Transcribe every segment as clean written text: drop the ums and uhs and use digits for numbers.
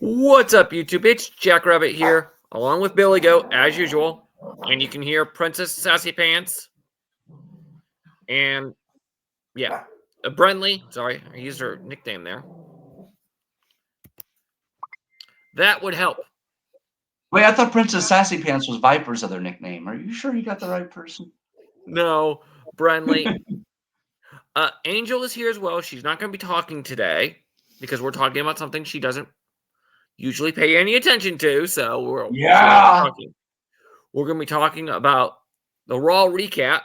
What's up, YouTube? It's Jackrabbit here, along with Billy Goat, as usual. And you can hear Princess Sassy Pants. And, yeah, Brenly. Sorry, I used her nickname there. That would help. Wait, I thought Princess Sassy Pants was Viper's other nickname. Are you sure you got the right person? No, Brenly. Angel is here as well. She's not going to be talking today because we're talking about something she doesn't usually pay any attention to. So we're going to be talking about the Raw recap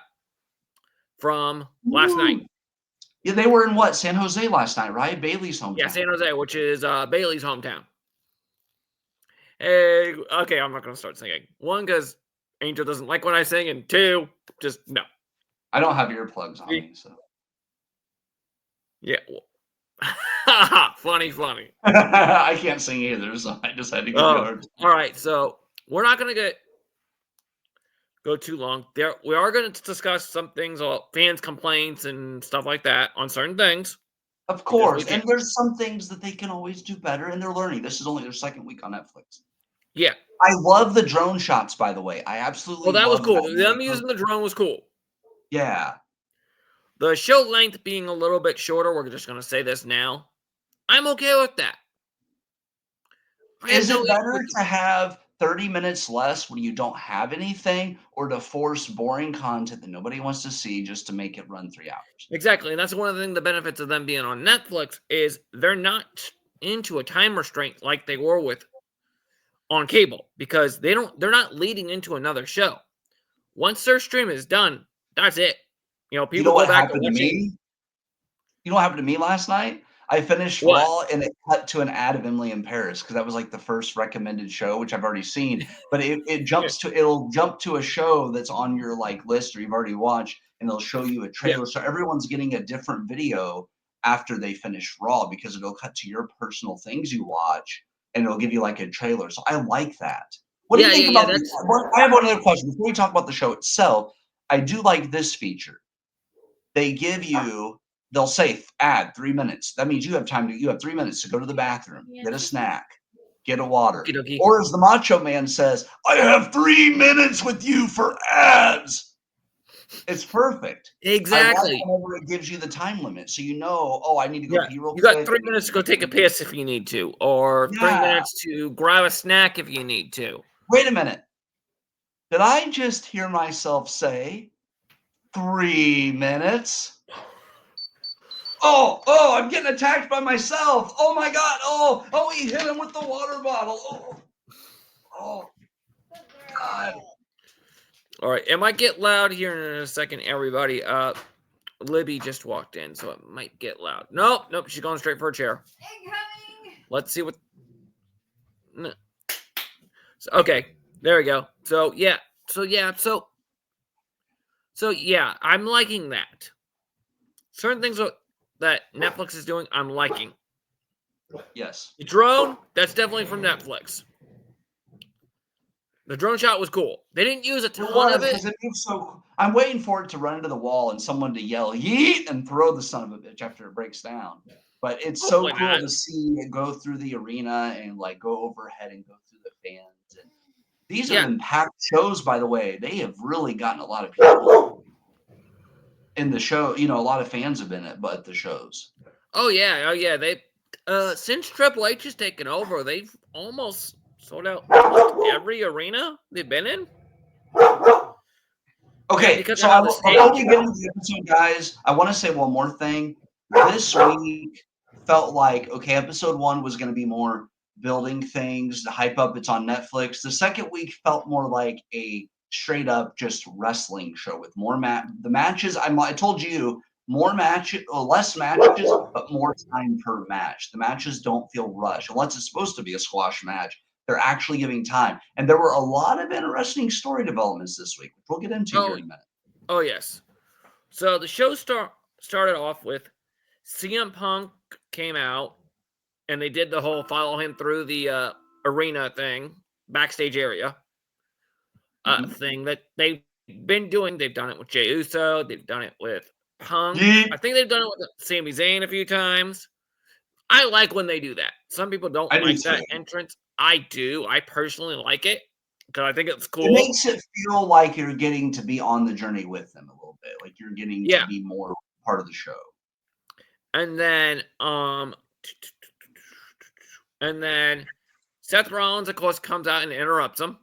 from last night. Yeah, they were in what? San Jose last night, right? Bailey's hometown. Yeah, San Jose, which is Bailey's hometown. Hey, okay, I'm not going to start singing. One, because Angel doesn't like when I sing, and two, just no. I don't have earplugs on me, so. Yeah. Funny. I can't sing either, so I just had to give you a hard time. All right, so we're not going to go too long. We are going to discuss some things about fans' complaints and stuff like that on certain things. Of course, and there's some things that they can always do better, and they're learning. This is only their second week on Netflix. Yeah. I love the drone shots, by the way. I absolutely that was cool. that. Them using the drone was cool. Yeah. The show length being a little bit shorter, we're just going to say this now. I'm okay with that. Is it better to have 30 minutes less when you don't have anything, or to force boring content that nobody wants to see just to make it run 3 hours? Exactly, and that's one of the benefits of them being on Netflix is they're not into a time restraint like they were with on cable, because they're not leading into another show. Once their stream is done, that's it. You know, people go back to me. You know what happened to me last night? I finished Raw and it cut to an ad of Emily in Paris because that was like the first recommended show, which I've already seen. But it'll jump to a show that's on your like list or you've already watched, and it'll show you a trailer. So everyone's getting a different video after they finish Raw because it'll cut to your personal things you watch and it'll give you like a trailer. So I like that. What do you think about this? I have one other question before we talk about the show itself. I do like this feature. They give you. They'll say ad 3 minutes. That means you have 3 minutes to go to the bathroom, get a snack, get a water. Or as the Macho Man says, I have 3 minutes with you for ads. It's perfect. Exactly. Whenever it gives you the time limit, so you know, oh, I need to go pee real quick. You got 3 minutes to go take a piss if you need to, or 3 minutes to grab a snack if you need to. Wait a minute. Did I just hear myself say 3 minutes? Oh, I'm getting attacked by myself. Oh my God. Oh, he hit him with the water bottle. Oh, God. All right. It might get loud here in a second, everybody. Libby just walked in, so it might get loud. Nope. She's going straight for a chair. Incoming. Let's see what. No. So, okay. There we go. So yeah, I'm liking that. Certain things that Netflix is doing, I'm liking. Yes. The drone, that's definitely from Netflix. The drone shot was cool. They didn't use a ton of it. I'm waiting for it to run into the wall and someone to yell yeet and throw the son of a bitch after it breaks down. But it's so cool to see it go through the arena and like go overhead and go through the fans. And these have been packed shows, by the way. They have really gotten a lot of people in the show. You know, a lot of fans have been at the shows. Oh yeah. They since Triple H has taken over, they've almost sold out every arena they've been in. Okay, so before we get into the episode, guys, I want to say one more thing. This week felt like, okay, episode 1 was going to be more building things, the hype up, it's on Netflix. The second week felt more like a straight up just wrestling show with more the matches. I told you, more matches, less matches, but more time per match. The matches don't feel rushed. Unless it's supposed to be a squash match, they're actually giving time. And there were a lot of interesting story developments this week, which we'll get into here in a minute. Oh, yes. So the show started off with CM Punk came out, and they did the whole follow him through the arena thing, backstage area thing that they've been doing. They've done it with Jey Uso. They've done it with Punk. I think they've done it with Sami Zayn a few times. I like when they do that. Some people don't I do like that too. entrance. I do. I personally like it because I think it's It cool. makes it feel like you're getting to be on the journey with them a little bit, like you're getting to Yeah. be more part of the show. And then Seth Rollins, of course, comes out and interrupts him.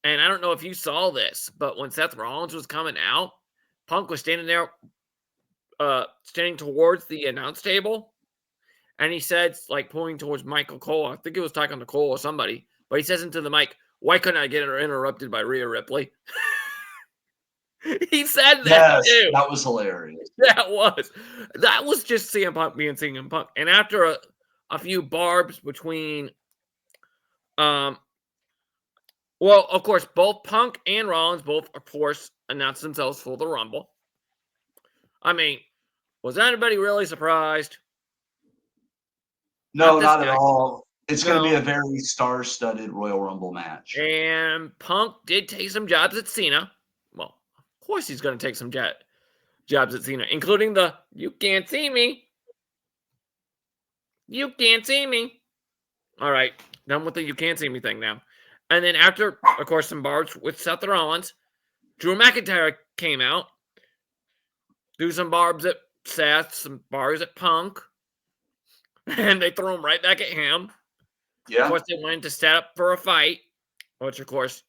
And I don't know if you saw this, but when Seth Rollins was coming out, Punk was standing there, standing towards the announce table. And he said, like, pointing towards Michael Cole. I think it was talking to Cole or somebody. But he says into the mic, "Why couldn't I get interrupted by Rhea Ripley?" He said that Yes, too. that was hilarious. That was just CM Punk being CM Punk. And after a few barbs between, well, of course, both Punk and Rollins both, of course, announced themselves for the Rumble. I mean, was anybody really surprised? No, this not at guy. all. It's going to be No. a very star-studded Royal Rumble match. And Punk did take some jobs at Cena. Well, of course he's going to take some jobs at Cena, including the "you can't see me. You can't see me." All right, done with the "you can't see me" thing now. And then after, of course, some barbs with Seth Rollins, Drew McIntyre came out, do some barbs at Seth, some barbs at Punk, and they throw him right back at him. Yeah. Of course, they wanted to set up for a fight, which, of course,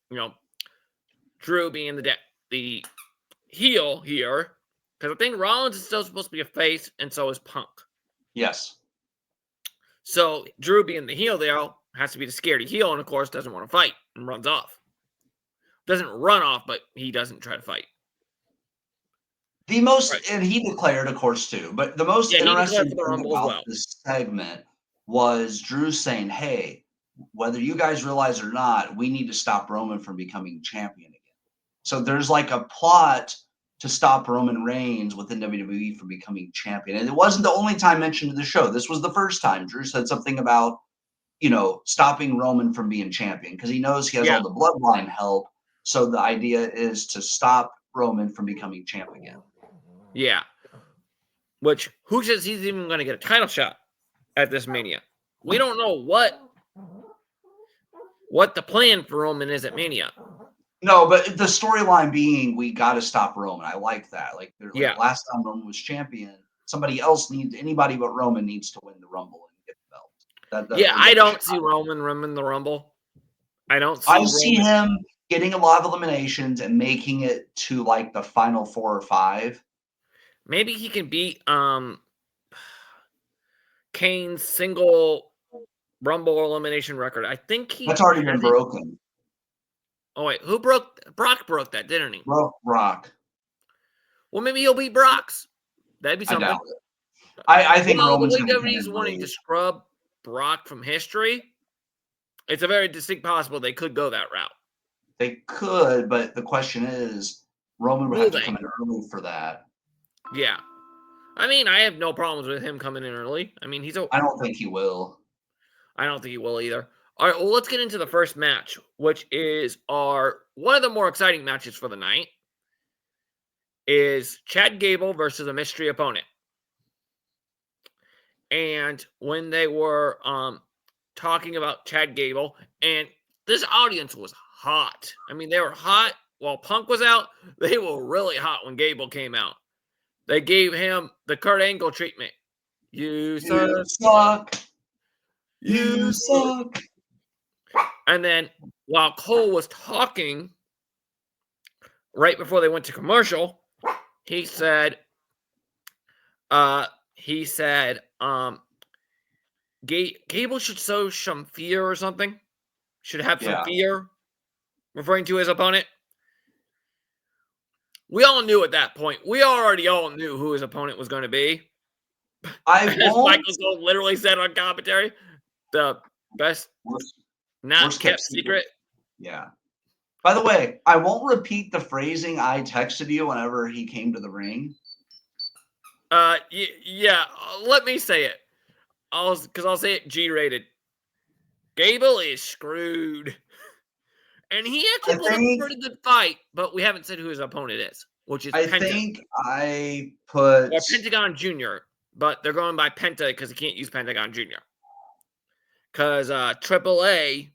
Drew being the heel here, because I think Rollins is still supposed to be a face, and so is Punk. Yes. So Drew being the heel there has to be the scaredy heel, and of course doesn't want to fight and runs off. Doesn't run off, but he doesn't try to fight. The most, Right. and he declared, of course, too. But the most interesting thing about this segment was Drew saying, "Hey, whether you guys realize or not, we need to stop Roman from becoming champion again." So there's like a plot to stop Roman Reigns within WWE from becoming champion. And it wasn't the only time mentioned in the show. This was the first time Drew said something about, stopping Roman from being champion because he knows he has all the bloodline help. So the idea is to stop Roman from becoming champ again. Yeah. Which, who says he's even going to get a title shot at this Mania? We don't know what the plan for Roman is at Mania. No, but the storyline being we got to stop Roman. I like that. Like last time Roman was champion, anybody but Roman needs to win the Rumble and get the belt. I don't see Roman winning the Rumble. I see him getting a lot of eliminations and making it to like the final 4 or 5. Maybe he can beat Kane's single Rumble elimination record. I think that's already been broken. Oh wait, Brock broke that, didn't he? Brock. Well, maybe he'll beat Brock's. That'd be something. I think Roman's going to WWE's wanting to scrub Brock from history. It's a very distinct possible they could go that route. They could, but the question is, Roman would have to come in early for that. Yeah. I mean, I have no problems with him coming in early. I mean, I don't think he will. I don't think he will either. All right, well, let's get into the first match, which is one of the more exciting matches for the night. Is Chad Gable versus a mystery opponent. And when they were talking about Chad Gable, and this audience was hot. I mean, they were hot while Punk was out. They were really hot when Gable came out. They gave him the Kurt Angle treatment. You suck. You suck. And then while Cole was talking, right before they went to commercial, he said, Gable should show some fear or something. Should have some fear, referring to his opponent. We all knew at that point. We already all knew who his opponent was going to be. As Michael Cole literally said on commentary, the best, not kept secret. Yeah. By the way, I won't repeat the phrasing I texted you whenever he came to the ring. Yeah. Let me say it. I'll say it G-rated. Gable is screwed. And he actually put up a pretty good fight, but we haven't said who his opponent is, which is Pentagon. I think I put... Or Pentagon Jr. but they're going by Penta because they can't use Pentagon Jr. Because AAA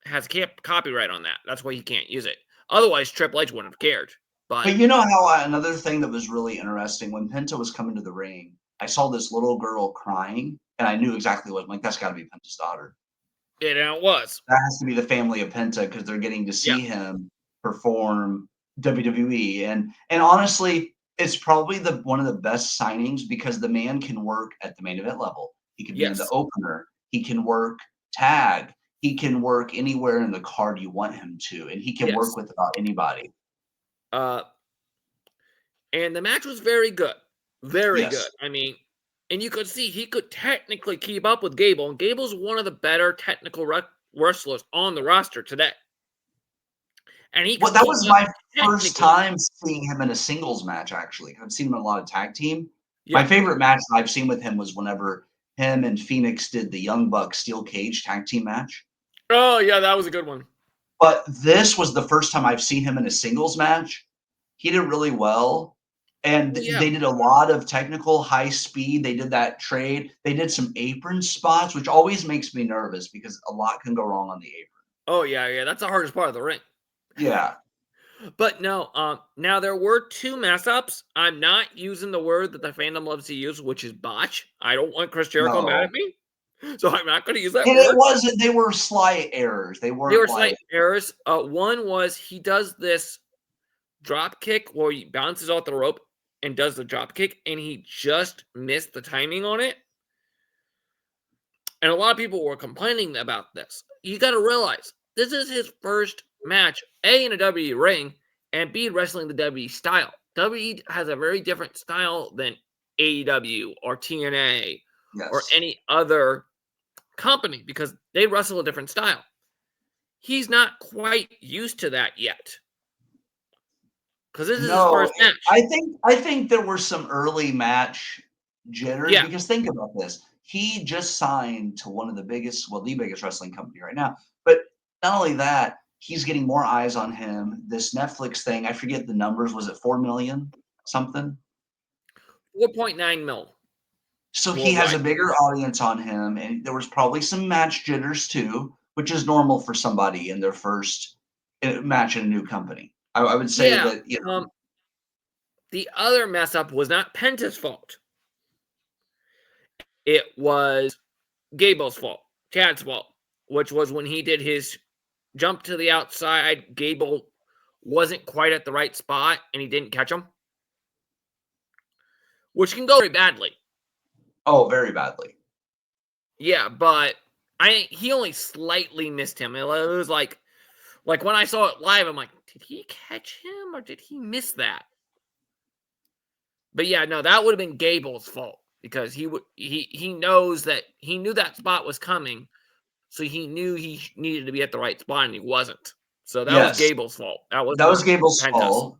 has copyright on that. That's why he can't use it. Otherwise, Triple H wouldn't have cared. But you know how another thing that was really interesting when Penta was coming to the ring, I saw this little girl crying, and I knew exactly what. I'm like, that's got to be Penta's daughter. It was. That has to be the family of Penta because they're getting to see him perform WWE, and honestly, it's probably one of the best signings because the man can work at the main event level. He could be in the opener. He can work tag. He can work anywhere in the card you want him to, and he can work with about anybody. And the match was very good. Very good. Yes. I mean, and you could see he could technically keep up with Gable, and Gable's one of the better technical wrestlers on the roster today. And he Well, that was my first time seeing him in a singles match, actually. I've seen him in a lot of tag team. Yeah. My favorite match I've seen with him was whenever him and Phoenix did the Young Bucks Steel Cage tag team match. Oh, yeah, that was a good one. But this was the first time I've seen him in a singles match. He did really well. And they did a lot of technical high speed. They did that trade. They did some apron spots, which always makes me nervous because a lot can go wrong on the apron. Oh, yeah. That's the hardest part of the ring. Yeah. But no, now there were two mess ups. I'm not using the word that the fandom loves to use, which is botch. I don't want Chris Jericho mad at me. So I'm not going to use that and word. It wasn't. They were slight errors. They were slight errors. One was he does this drop kick where he bounces off the rope and does the drop kick, and he just missed the timing on it. And a lot of people were complaining about this. You got to realize this is his first match, A, in a WWE ring, and B, wrestling the WWE style. WWE has a very different style than AEW or TNA or any other company because they wrestle a different style. He's not quite used to that yet because this is his first match. I think there were some early match jitters because think about this. He just signed to one of the biggest wrestling company right now. But not only that, he's getting more eyes on him. This Netflix thing, I forget the numbers. Was it 4 million something? 4.9 mil. So he has a bigger audience on him, and there was probably some match jitters too, which is normal for somebody in their first match in a new company. I would say that, you know. The other mess up was not Penta's fault. It was Gable's fault, Chad's fault, which was when he did his jump to the outside, Gable wasn't quite at the right spot, and he didn't catch him, which can go very badly. Oh, very badly. Yeah, but he only slightly missed him. It was like when I saw it live, I'm like, did he catch him or did he miss that? But yeah, no, that would have been Gable's fault because he knows that he knew that spot was coming, so he knew he needed to be at the right spot and he wasn't. So that was Gable's fault. That was Gable's fault.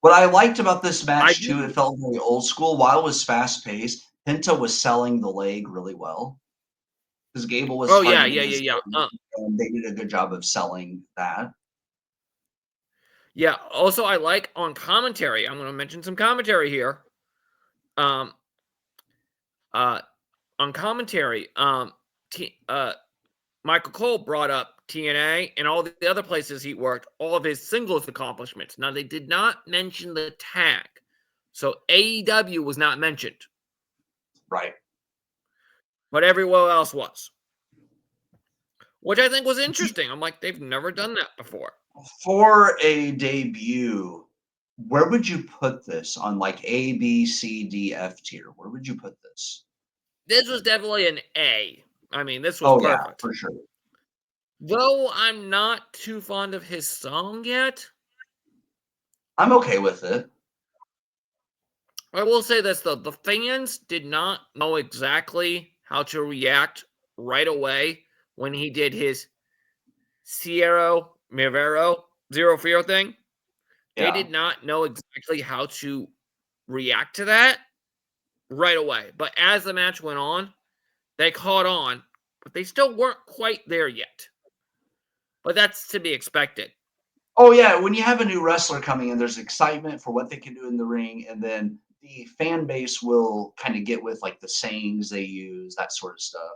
What I liked about this match too, it felt very old school. While it was fast paced, Penta was selling the leg really well because Gable was. Oh yeah. And they did a good job of selling that. Yeah. Also, I like on commentary. I'm going to mention some commentary here. On commentary, Michael Cole brought up TNA and all the other places he worked, all of his singles accomplishments. Now, they did not mention the tag. So AEW was not mentioned. Right. But everywhere else was. Which I think was interesting. I'm like, they've never done that before. For a debut, where would you put this on like A, B, C, D, F tier? Where would you put this? This was definitely an A. I mean, this was perfect. Yeah, for sure. Though I'm not too fond of his song yet. I'm okay with it. I will say this, though. The fans did not know exactly how to react right away when he did his Cero Miedo Zero Fear thing. They did not know exactly how to react to that right away. But as the match went on, they caught on, but they still weren't quite there yet. But that's to be expected. Oh, yeah. When you have a new wrestler coming in, there's excitement for what they can do in the ring. And then the fan base will kind of get with like the sayings they use, that sort of stuff.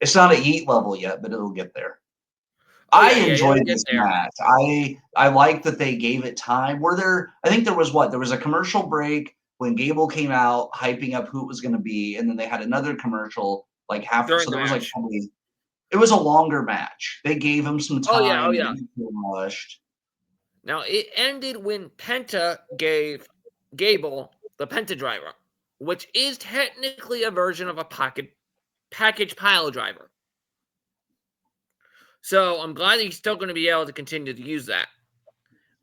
It's not at Yeet level yet, but it'll get there. Oh I yeah, it'll enjoyed get this there. match. I like that they gave it time. I think there was what? There was a commercial break when Gable came out hyping up who it was gonna be, and then they had another commercial like half During so the there was like match. probably it was a longer match. They gave him some Oh yeah, oh time, yeah. didn't feel rushed. Now it ended when Penta gave Gable the Penta Driver, which is technically a version of a package pile driver. So I'm glad he's still going to be able to continue to use that.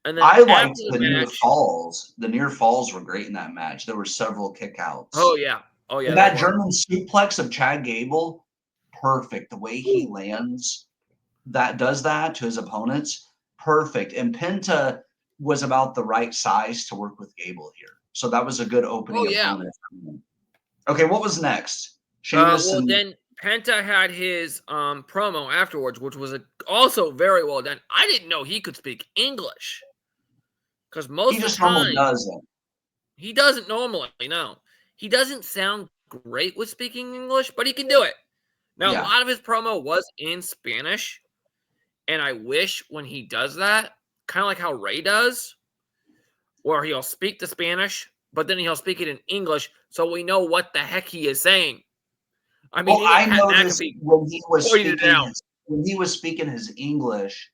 And then I liked after the the near match, falls. The near falls were great in that match. There were several oh kickouts. yeah, oh yeah, And there that were. German suplex of Chad Gable, perfect. The way he Ooh. lands does that to his opponents, perfect. And Penta was about the right size to work with Gable here. So that was a good Oh opening yeah. opponent. Okay, what was next? Sheamus Well, and then Penta had his promo afterwards, which was also very well done. I didn't know he could speak English because he most of the just normally time doesn't. he doesn't normally. No, he doesn't sound great with speaking English, but he can do it. Now, a Yeah. lot of his promo was in Spanish, and I wish when he does that, kind of like how Ray does, where he'll speak the Spanish, but then he'll speak it in English, so we know what the heck he is saying. I mean, Well, even I Pat noticed McAfee pointed it out. when he was speaking his English,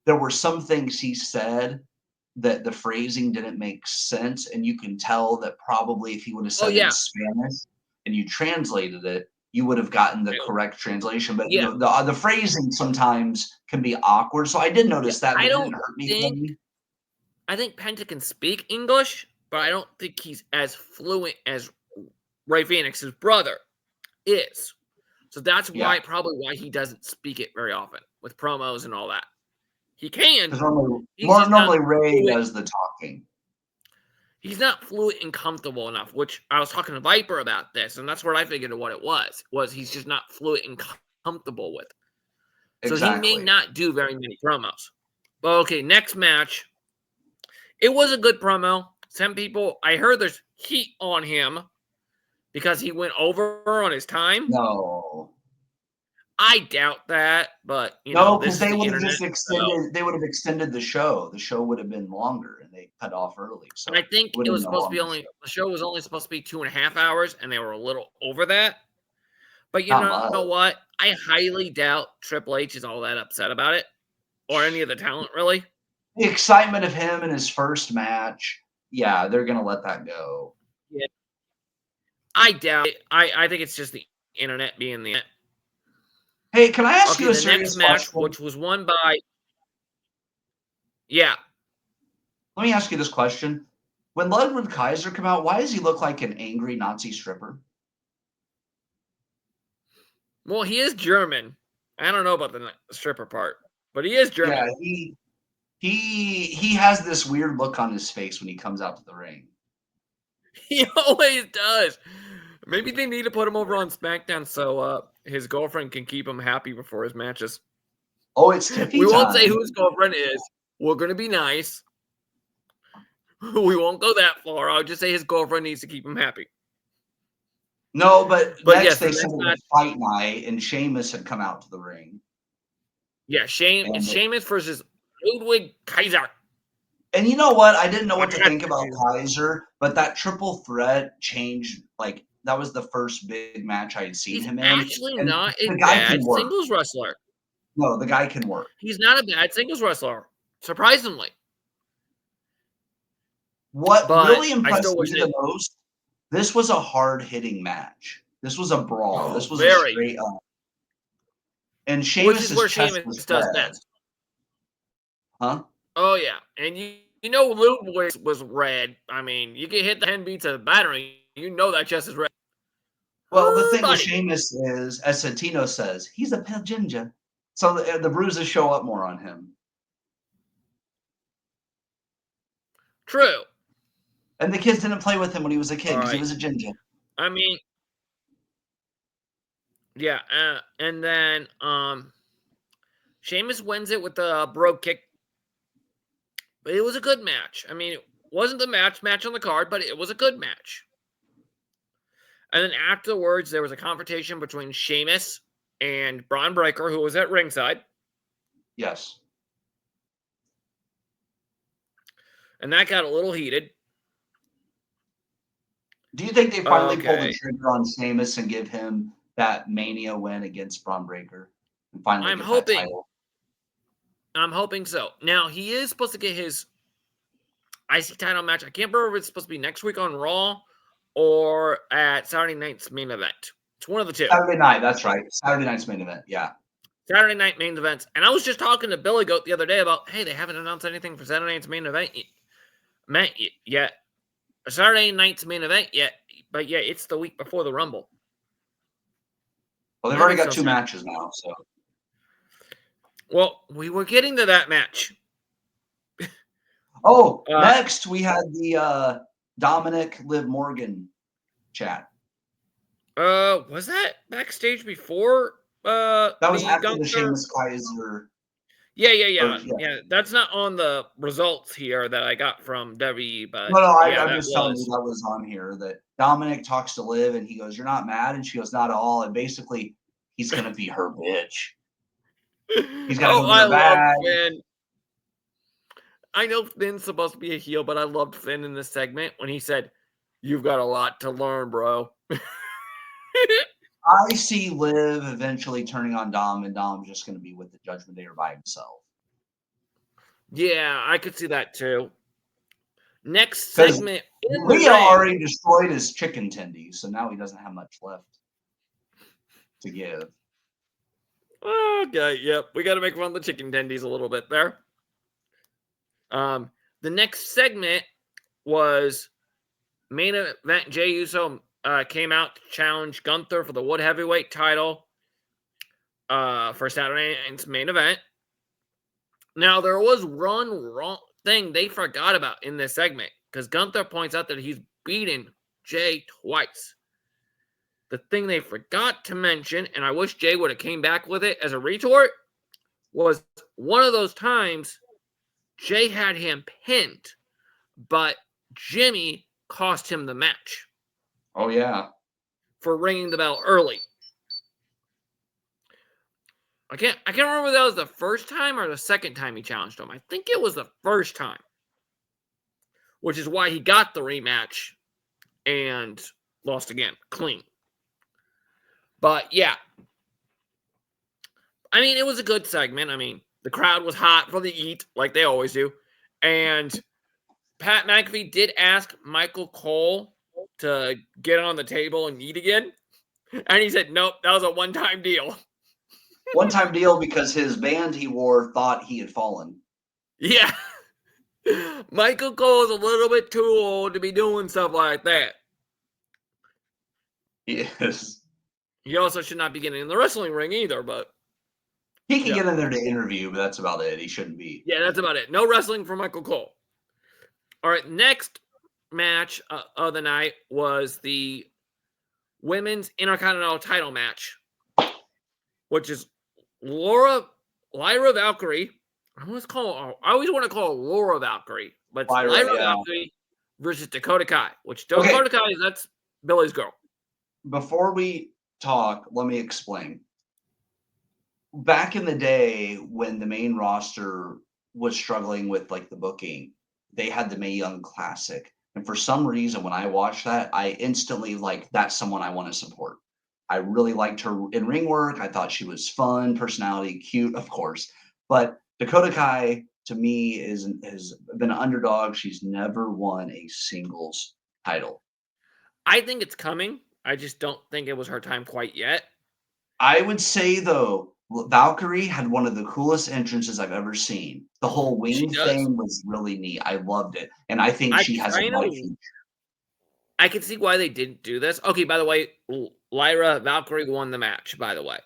there were some things he said that the phrasing didn't make sense, and you can tell that probably if he would have Oh said it in yeah, Spanish and you translated it, you would have gotten the correct translation. But yeah, the phrasing sometimes can be awkward. So I did yeah. notice that, but I it don't didn't hurt me think any. I think Penta can speak English, but I don't think he's as fluent as Ray Phoenix's brother is. So that's Yeah, probably why he doesn't speak it very often with promos and all that. He can. because normally, He's just not normally Ray fluent. does the talking. He's not fluent and comfortable enough. Which I was talking to Viper about this, and that's what I figured what it was. Was he's just not fluent and comfortable with. So he may Exactly. not do very many promos. But okay, next match. It was a good promo. Some people, I heard there's heat on him because he went over on his time. No. I doubt that, but No, this because is they the would have internet, just so extended. They would have extended the show. The show would have been longer, and they cut off early, I so think it would it have was been a supposed to be longer show. the show was only supposed to be 2.5 hours, and they were a little over that. But you Not know much. what? I highly doubt Triple H is all that upset about it, or any of the talent really. The excitement of him in his first match, yeah, they're gonna let that go. Yeah. I doubt it. I think it's just the internet being the internet. Hey, can I ask Okay, you a the next serious match, question? which was won by yeah. Let me ask you this question. When Ludwig Kaiser come out, why does he look like an angry Nazi stripper? Well, he is German. I don't know about the stripper part, but he is Yeah, German. he has this weird look on his face when he comes out to the ring. He always does. Maybe they need to put him over on SmackDown so his girlfriend can keep him happy before his matches. Oh, it's Tiffy We won't say time. who his girlfriend is. We're gonna be nice. We won't go that far. I'll just say his girlfriend needs to keep him happy. No, but But next yes, they the said next it match, was fight night, and Sheamus had come out to the ring. yeah, it's And Sheamus versus Ludwig Kaiser. you know what? I didn't know I what to forgot think his about name. Kaiser, but that triple threat changed. Like that was the first big match I had seen He's him in, actually and not a the guy can bad work. singles wrestler. No, the guy can work. He's not a bad singles wrestler, surprisingly. What But really I still impressed wish me it. the most, this was a hard-hitting match. This was a brawl. Oh, This was a very. straight up. And Which is Sheamus's where chest Sheamus was does red. best. Huh? Oh yeah, and you know Ludwig was red. I mean, you get hit the 10 beats of the battery, you know that chest is red. Well, the thing with Buddy. Sheamus is, as Santino says, he's a pale ginger. So the bruises show up more on him. True. And the kids didn't play with him when he was a kid All because he right. was a ginger. I mean, yeah, and then Sheamus wins it with the brogue kick. But it was a good match. I mean, wasn't the match on the card, but it was a good match. And then afterwards, there was a confrontation between Sheamus and Braun Breaker, who was at ringside. Yes. And that got a little heated. Do you think they finally pull the trigger on Sheamus and give him that Mania win against Braun Breaker? And finally I'm get hoping. that title? I'm hoping so. Now, he is supposed to get his IC title match. I can't remember if it's supposed to be next week on Raw or at Saturday night's main event. It's one of the two. Saturday night, that's right. Saturday night's main event, yeah. Saturday night main events. And I was just talking to Billy Goat the other day about, hey, they haven't announced anything for Saturday night's main event yet. Saturday night's main event yet. But yeah, it's the week before the Rumble. Well, they've already got 2 matches now, so. Well, we were getting to that match. Oh, next we had the Dominic Liv Morgan chat. Was that backstage before? That was after the Sheamus Kaiser. Yeah. That's not on the results here that I got from Debbie, but no, I'm just telling you that was on here. That Dominic talks to Liv and he goes, "You're not mad," and she goes, "Not at all." And basically, he's gonna be her bitch. He's got to go to the bag. Finn. I know Finn's supposed to be a heel, but I loved Finn in this segment when he said, "You've got a lot to learn, bro." I see Liv eventually turning on Dom, and Dom's just going to be with the Judgment Day or by himself. Yeah, I could see that too. Next segment. Rhea already destroyed his chicken tendies, so now he doesn't have much left to give. Okay, yep. We got to make fun of the chicken tendies a little bit there. The next segment was main event. Jey Uso came out to challenge Gunther for the Wood Heavyweight title for Saturday night's main event. Now, there was one wrong thing they forgot about in this segment because Gunther points out that he's beaten Jey twice. The thing they forgot to mention, and I wish Jey would have came back with it as a retort, was one of those times Jey had him pinned, but Jimmy cost him the match. Oh, yeah. For ringing the bell early. I can't remember if that was the first time or the second time he challenged him. I think it was the first time. Which is why he got the rematch and lost again. Clean. But yeah. I mean, it was a good segment. I mean, the crowd was hot for the eat, like they always do. And Pat McAfee did ask Michael Cole to get on the table and eat again. And he said, nope, that was a one-time deal. One-time deal because his band he wore thought he had fallen. Yeah. Michael Cole is a little bit too old to be doing stuff like that. Yes. He also should not be getting in the wrestling ring either, but he can get in there to interview, but that's about it. He shouldn't be. Yeah, that's about it. No wrestling for Michael Cole. All right, next match of the night was the Women's Intercontinental title match, which is Lyra Valkyrie. I always want to call her Laura Valkyrie, but it's Lyra Valkyrie versus Dakota Kai, which Dakota Kai, that's Billy's girl. Before we talk, let me explain. Back in the day when the main roster was struggling with like the booking, they had the Mae Young Classic. And for some reason, when I watched that, I instantly that's someone I want to support. I really liked her in ring work. I thought she was fun, personality, cute, of course. But Dakota Kai, to me, has been an underdog. She's never won a singles title. I think it's coming. I just don't think it was her time quite yet. I would say, though, Valkyrie had one of the coolest entrances I've ever seen. The whole wing thing was really neat. I loved it. And I think she has a bright future. I can see why they didn't do this. Okay, by the way, Lyra Valkyrie won the match, by the way.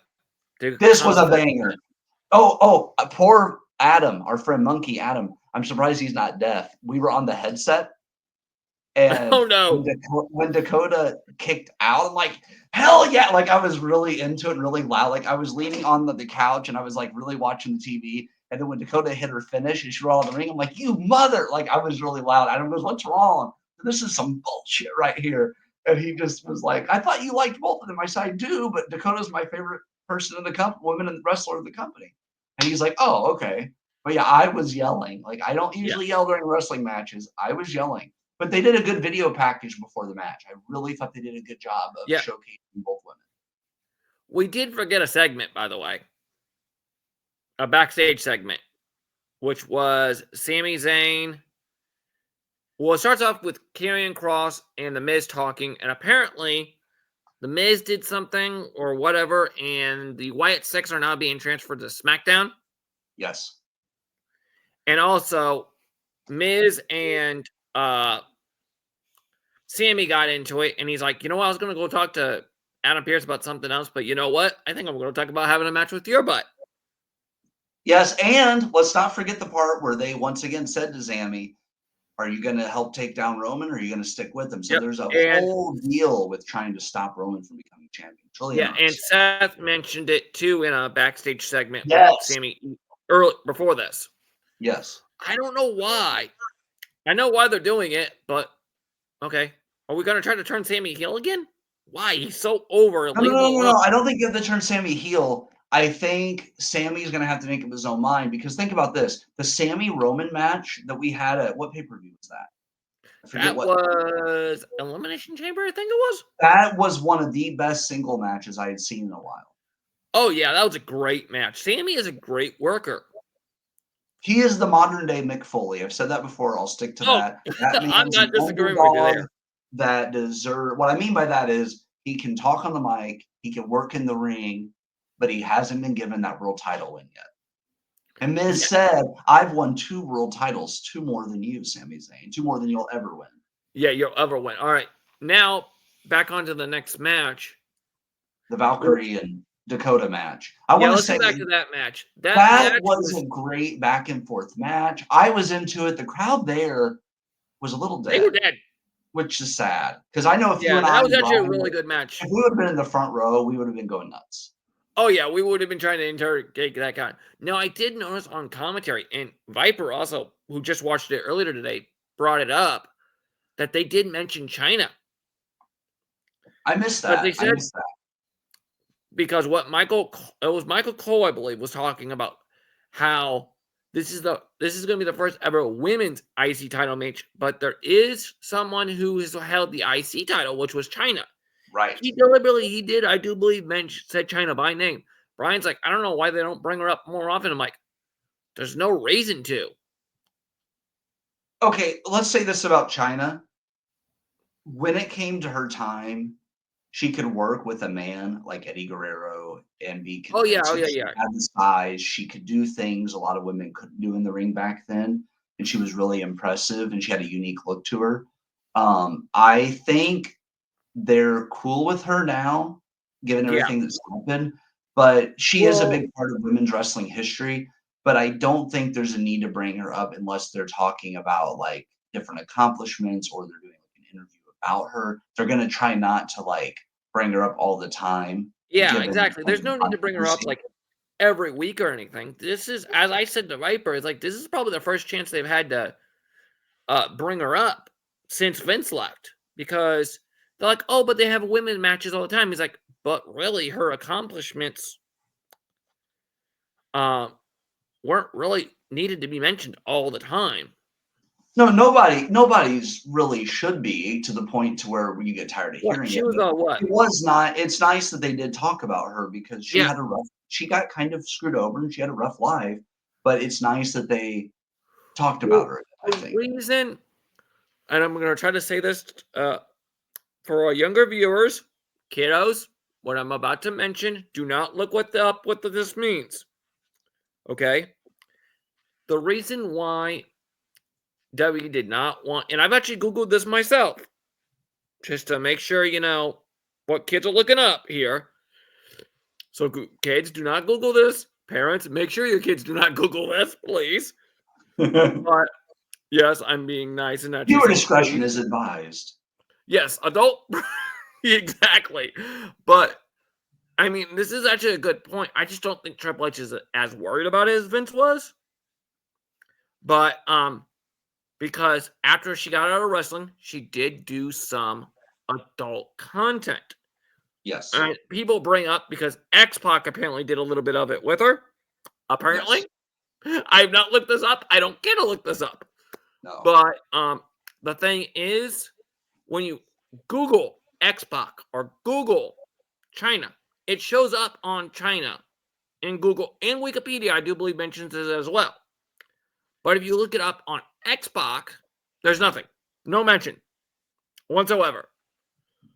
This was a banger. Oh, poor Adam, our friend Monkey Adam. I'm surprised he's not deaf. We were on the headset. And oh, no. When Dakota kicked out, I'm like, hell yeah. Like, I was really into it, really loud. Like, I was leaning on the couch and I was like really watching the TV. And then when Dakota hit her finish and she rolled in the ring, I'm like, you mother! Like, I was really loud. Adam goes, what's wrong? This is some bullshit right here. And he just was like, I thought you liked both of them. I said, I do, but Dakota's my favorite person in the company, woman and wrestler of the company. And he's like, oh, okay. But yeah, I was yelling. Like, I don't usually yell during wrestling matches. I was yelling. But they did a good video package before the match. I really thought they did a good job of showcasing both women. We did forget a segment, by the way. A backstage segment, which was Sami Zayn. Well, it starts off with Karrion Kross and The Miz talking, and apparently The Miz did something or whatever, and the Wyatt Six are now being transferred to SmackDown. Yes. And also, Miz and Sammy got into it, and he's like, you know what, I was going to go talk to Adam Pearce about something else, but you know what? I think I'm going to talk about having a match with your butt. Yes, and let's not forget the part where they once again said to Sammy, are you going to help take down Roman, or are you going to stick with him? So there's a whole deal with trying to stop Roman from becoming champion. Really and Seth mentioned it too in a backstage segment with Sammy early before this. Yes. I don't know why. I know why they're doing it, but okay. Are we going to try to turn Sammy heel again? Why? He's so over. No. I don't think you have to turn Sammy heel. I think Sammy's going to have to make up his own mind, because think about this. The Sammy Roman match that we had at what pay-per-view was that? I forget what was Elimination Chamber, I think it was. That was one of the best single matches I had seen in a while. Oh, yeah, that was a great match. Sammy is a great worker. He is the modern day Mick Foley. I've said that before. I'll stick to that. I'm not disagreeing with you there. That deserve. What I mean by that is he can talk on the mic, he can work in the ring, but he hasn't been given that world title win yet. And Miz said, I've won 2 world titles, 2 more than you, Sami Zayn, 2 more than you'll ever win. Yeah, you'll ever win. All right. Now, back on to the next match. The Valkyrie and Dakota match. I want to say back to that match. That was a great back and forth match. I was into it. The crowd there was a little dead. They were dead. Which is sad. Because I know if you and that was actually a really good match. If we would have been in the front row, we would have been going nuts. Oh, yeah, we would have been trying to interrogate that guy. Now, I did notice on commentary, and Viper also, who just watched it earlier today, brought it up, that they did mention China. I missed that. They said, because Michael Cole, I believe, was talking about how this is going to be the first ever women's IC title match, but there is someone who has held the IC title, which was China. Right. He did, I do believe, said China by name. Brian's like, I don't know why they don't bring her up more often. I'm like, there's no reason to. Okay, let's say this about China. When it came to her time, she could work with a man like Eddie Guerrero and be convincing. She had the size. She could do things a lot of women couldn't do in the ring back then. And she was really impressive, and she had a unique look to her. I think they're cool with her now, given everything that's happened. But she is a big part of women's wrestling history. But I don't think there's a need to bring her up unless they're talking about like different accomplishments, or they're doing like an interview about her. They're going to try not to like bring her up all the time. Yeah, exactly. There's no need to bring her up like every week or anything. This is, as I said to Viper, it's like this is probably the first chance they've had to bring her up since Vince left, because they're like, oh, but they have women matches all the time. He's like, but really, her accomplishments weren't really needed to be mentioned all the time. No, nobody's really should be, to the point to where you get tired of hearing it. It was not. It's nice that they did talk about her, because she had she got kind of screwed over and she had a rough life, but it's nice that they talked about her. I think. Reason, and I'm going to try to say this for our younger viewers, kiddos, what I'm about to mention, do not look what this means. Okay? The reason why W did not want, and I've actually Googled this myself, just to make sure you know what kids are looking up here. So kids, do not Google this. Parents, make sure your kids do not Google this, please. But yes, I'm being nice and viewer discretion is advised. Yes, adult. Exactly. But I mean, this is actually a good point. I just don't think Triple H is as worried about it as Vince was. But because after she got out of wrestling, she did do some adult content. Yes. And people bring up because X-Pac apparently did a little bit of it with her. Apparently. Yes. I've not looked this up. I don't get to look this up. No. But the thing is, when you Google X-Pac or Google China, it shows up on China in Google, and Wikipedia, I do believe, mentions it as well. But if you look it up on X-Pac, there's nothing. No mention whatsoever.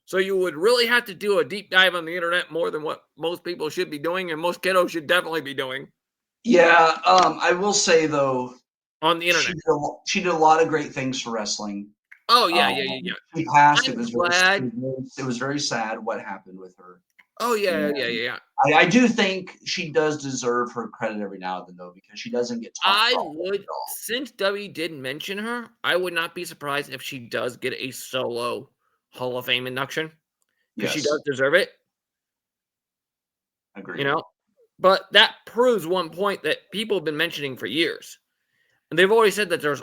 So you would really have to do a deep dive on the internet more than what most people should be doing, and most kiddos should definitely be doing Yeah, I will say though, on the internet. she did a lot of great things for wrestling. Oh, yeah. She passed. I'm glad. It was very sad what happened with her. Oh, yeah. I do think she does deserve her credit every now and then, though, because she doesn't get talked about at all. Since W didn't mention her, I would not be surprised if she does get a solo Hall of Fame induction. Because she Yes, does deserve it, agreed. you know? But that proves one point that people have been mentioning for years. And they've always said that there's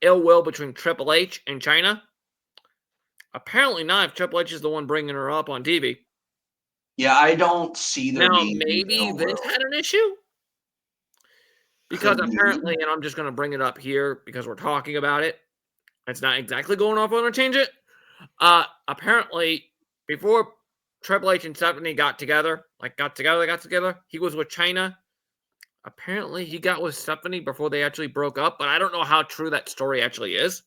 ill will between Triple H and China. Apparently not if Triple H is the one bringing her up on TV. Yeah, I don't see there Now, being maybe ill Vince will. had an issue. Because Could be. apparently, and I'm just going to bring it up here because we're talking about it. It's not exactly going off on a tangent. Apparently, before Triple H and Stephanie got together, he was with China. Apparently, he got with Stephanie before they actually broke up, but I don't know how true that story actually is.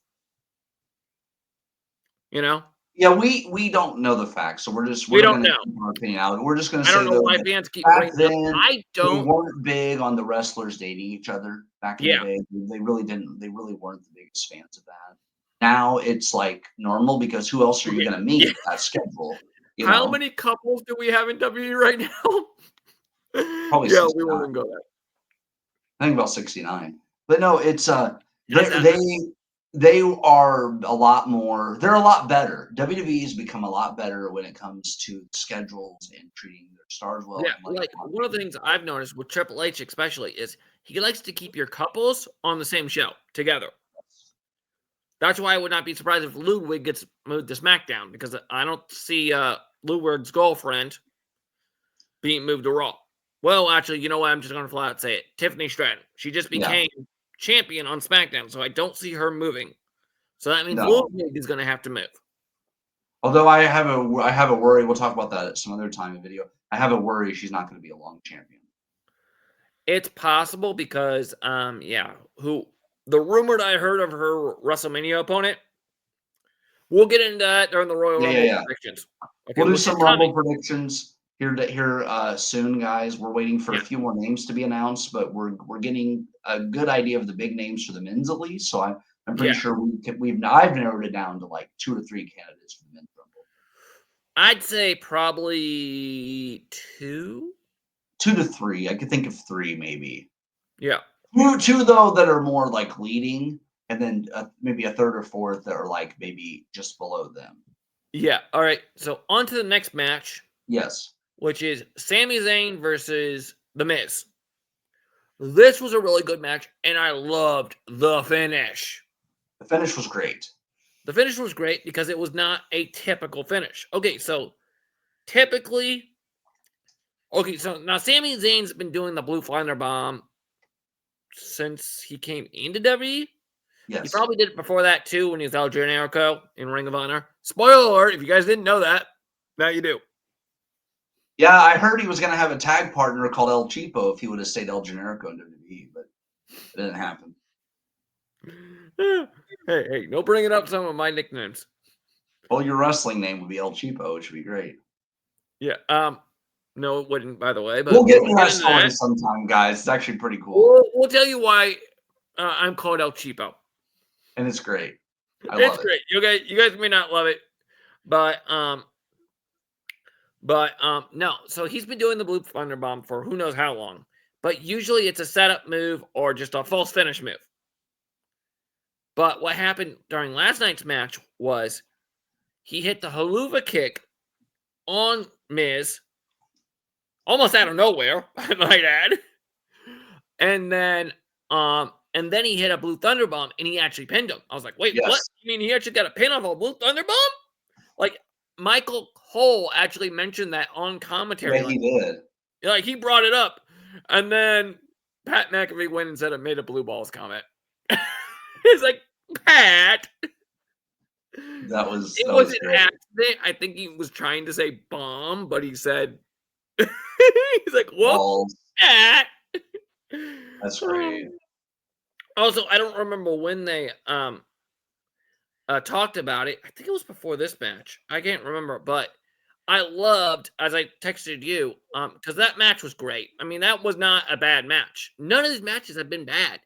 You know? Yeah, we don't know the facts, so we're don't gonna know. keep our opinion out. We're just gonna I don't say know though why that fans keep back bringing it then up. I they don't. weren't big on the wrestlers dating each other back in Yeah. the day. They really didn't. They really weren't the biggest fans of that. Now it's like normal because who else are you gonna meet Yeah. with that schedule? You How know, many couples do we have in WWE right now? probably Yeah, we 69. won't even go there. I think about 69. But no, it's Just that they are a lot more. They're a lot better. WWE's become a lot better when it comes to schedules and treating their stars well. Yeah, and letting like them one of the things I've noticed with Triple H, especially, is he likes to keep your couples on the same show together. That's why I would not be surprised if Ludwig gets moved to SmackDown because I don't see Ludwig's girlfriend being moved to Raw. Well, actually, you know what? I'm just going to flat out say it. Tiffany Stratton. She just became champion on SmackDown, so I don't see her moving. So that means Ludwig is going to have to move. Although I have a worry. We'll talk about that at some other time in video. I have a worry she's not going to be a long champion. It's possible because, the rumor that I heard of her WrestleMania opponent. We'll get into that during the Royal Rumble predictions. Okay, we'll do some Rumble predictions here soon, guys. We're waiting for a few more names to be announced, but we're getting a good idea of the big names for the men's at least. So I'm pretty sure I've narrowed it down to like 2 to 3 candidates for the men's Rumble. I'd say probably 2. 2 to 3. I could think of 3 maybe. Yeah. 2 though that are more like leading, and then maybe a third or fourth that are like maybe just below them. Yeah. All right. So on to the next match. Yes. Which is Sami Zayn versus The Miz. This was a really good match, and I loved the finish. The finish was great. The finish was great because it was not a typical finish. Okay, so typically, so now Sami Zayn's been doing the Blue Flynder Bomb since he came into WWE. Yes. He probably did it before that too when he was El Generico in Ring of Honor. Spoiler alert, if you guys didn't know that, now you do. Yeah, I heard he was going to have a tag partner called El Cheapo if he would have stayed El Generico in WWE, but it didn't happen. Hey, no bringing up some of my nicknames. Well, your wrestling name would be El Cheapo, which would be great. Yeah, no, it wouldn't, by the way. But we'll get into that story sometime, guys. It's actually pretty cool. We'll tell you why I'm called El Cheapo. And it's great. It's great. You guys may not love it, but no. So he's been doing the Blue Thunder Bomb for who knows how long. But usually it's a setup move or just a false finish move. But what happened during last night's match was he hit the Haluva kick on Miz, almost out of nowhere, I might add. And then And then he hit a Blue Thunder Bomb, and he actually pinned him. I was like, wait, what? Yes. You mean he actually got a pin off a Blue Thunder Bomb? Like, Michael Cole actually mentioned that on commentary. Yeah, he did. Like, he brought it up. And then Pat McAfee went and said it made a blue balls comment. It's like, Pat. That was It was an accident. I think he was trying to say bomb, but he said, he's like, whoa, Pat. That's great. Also, I don't remember when they talked about it. I think it was before this match. I can't remember, but I loved, as I texted you, because that match was great. I mean, that was not a bad match. None of these matches have been bad.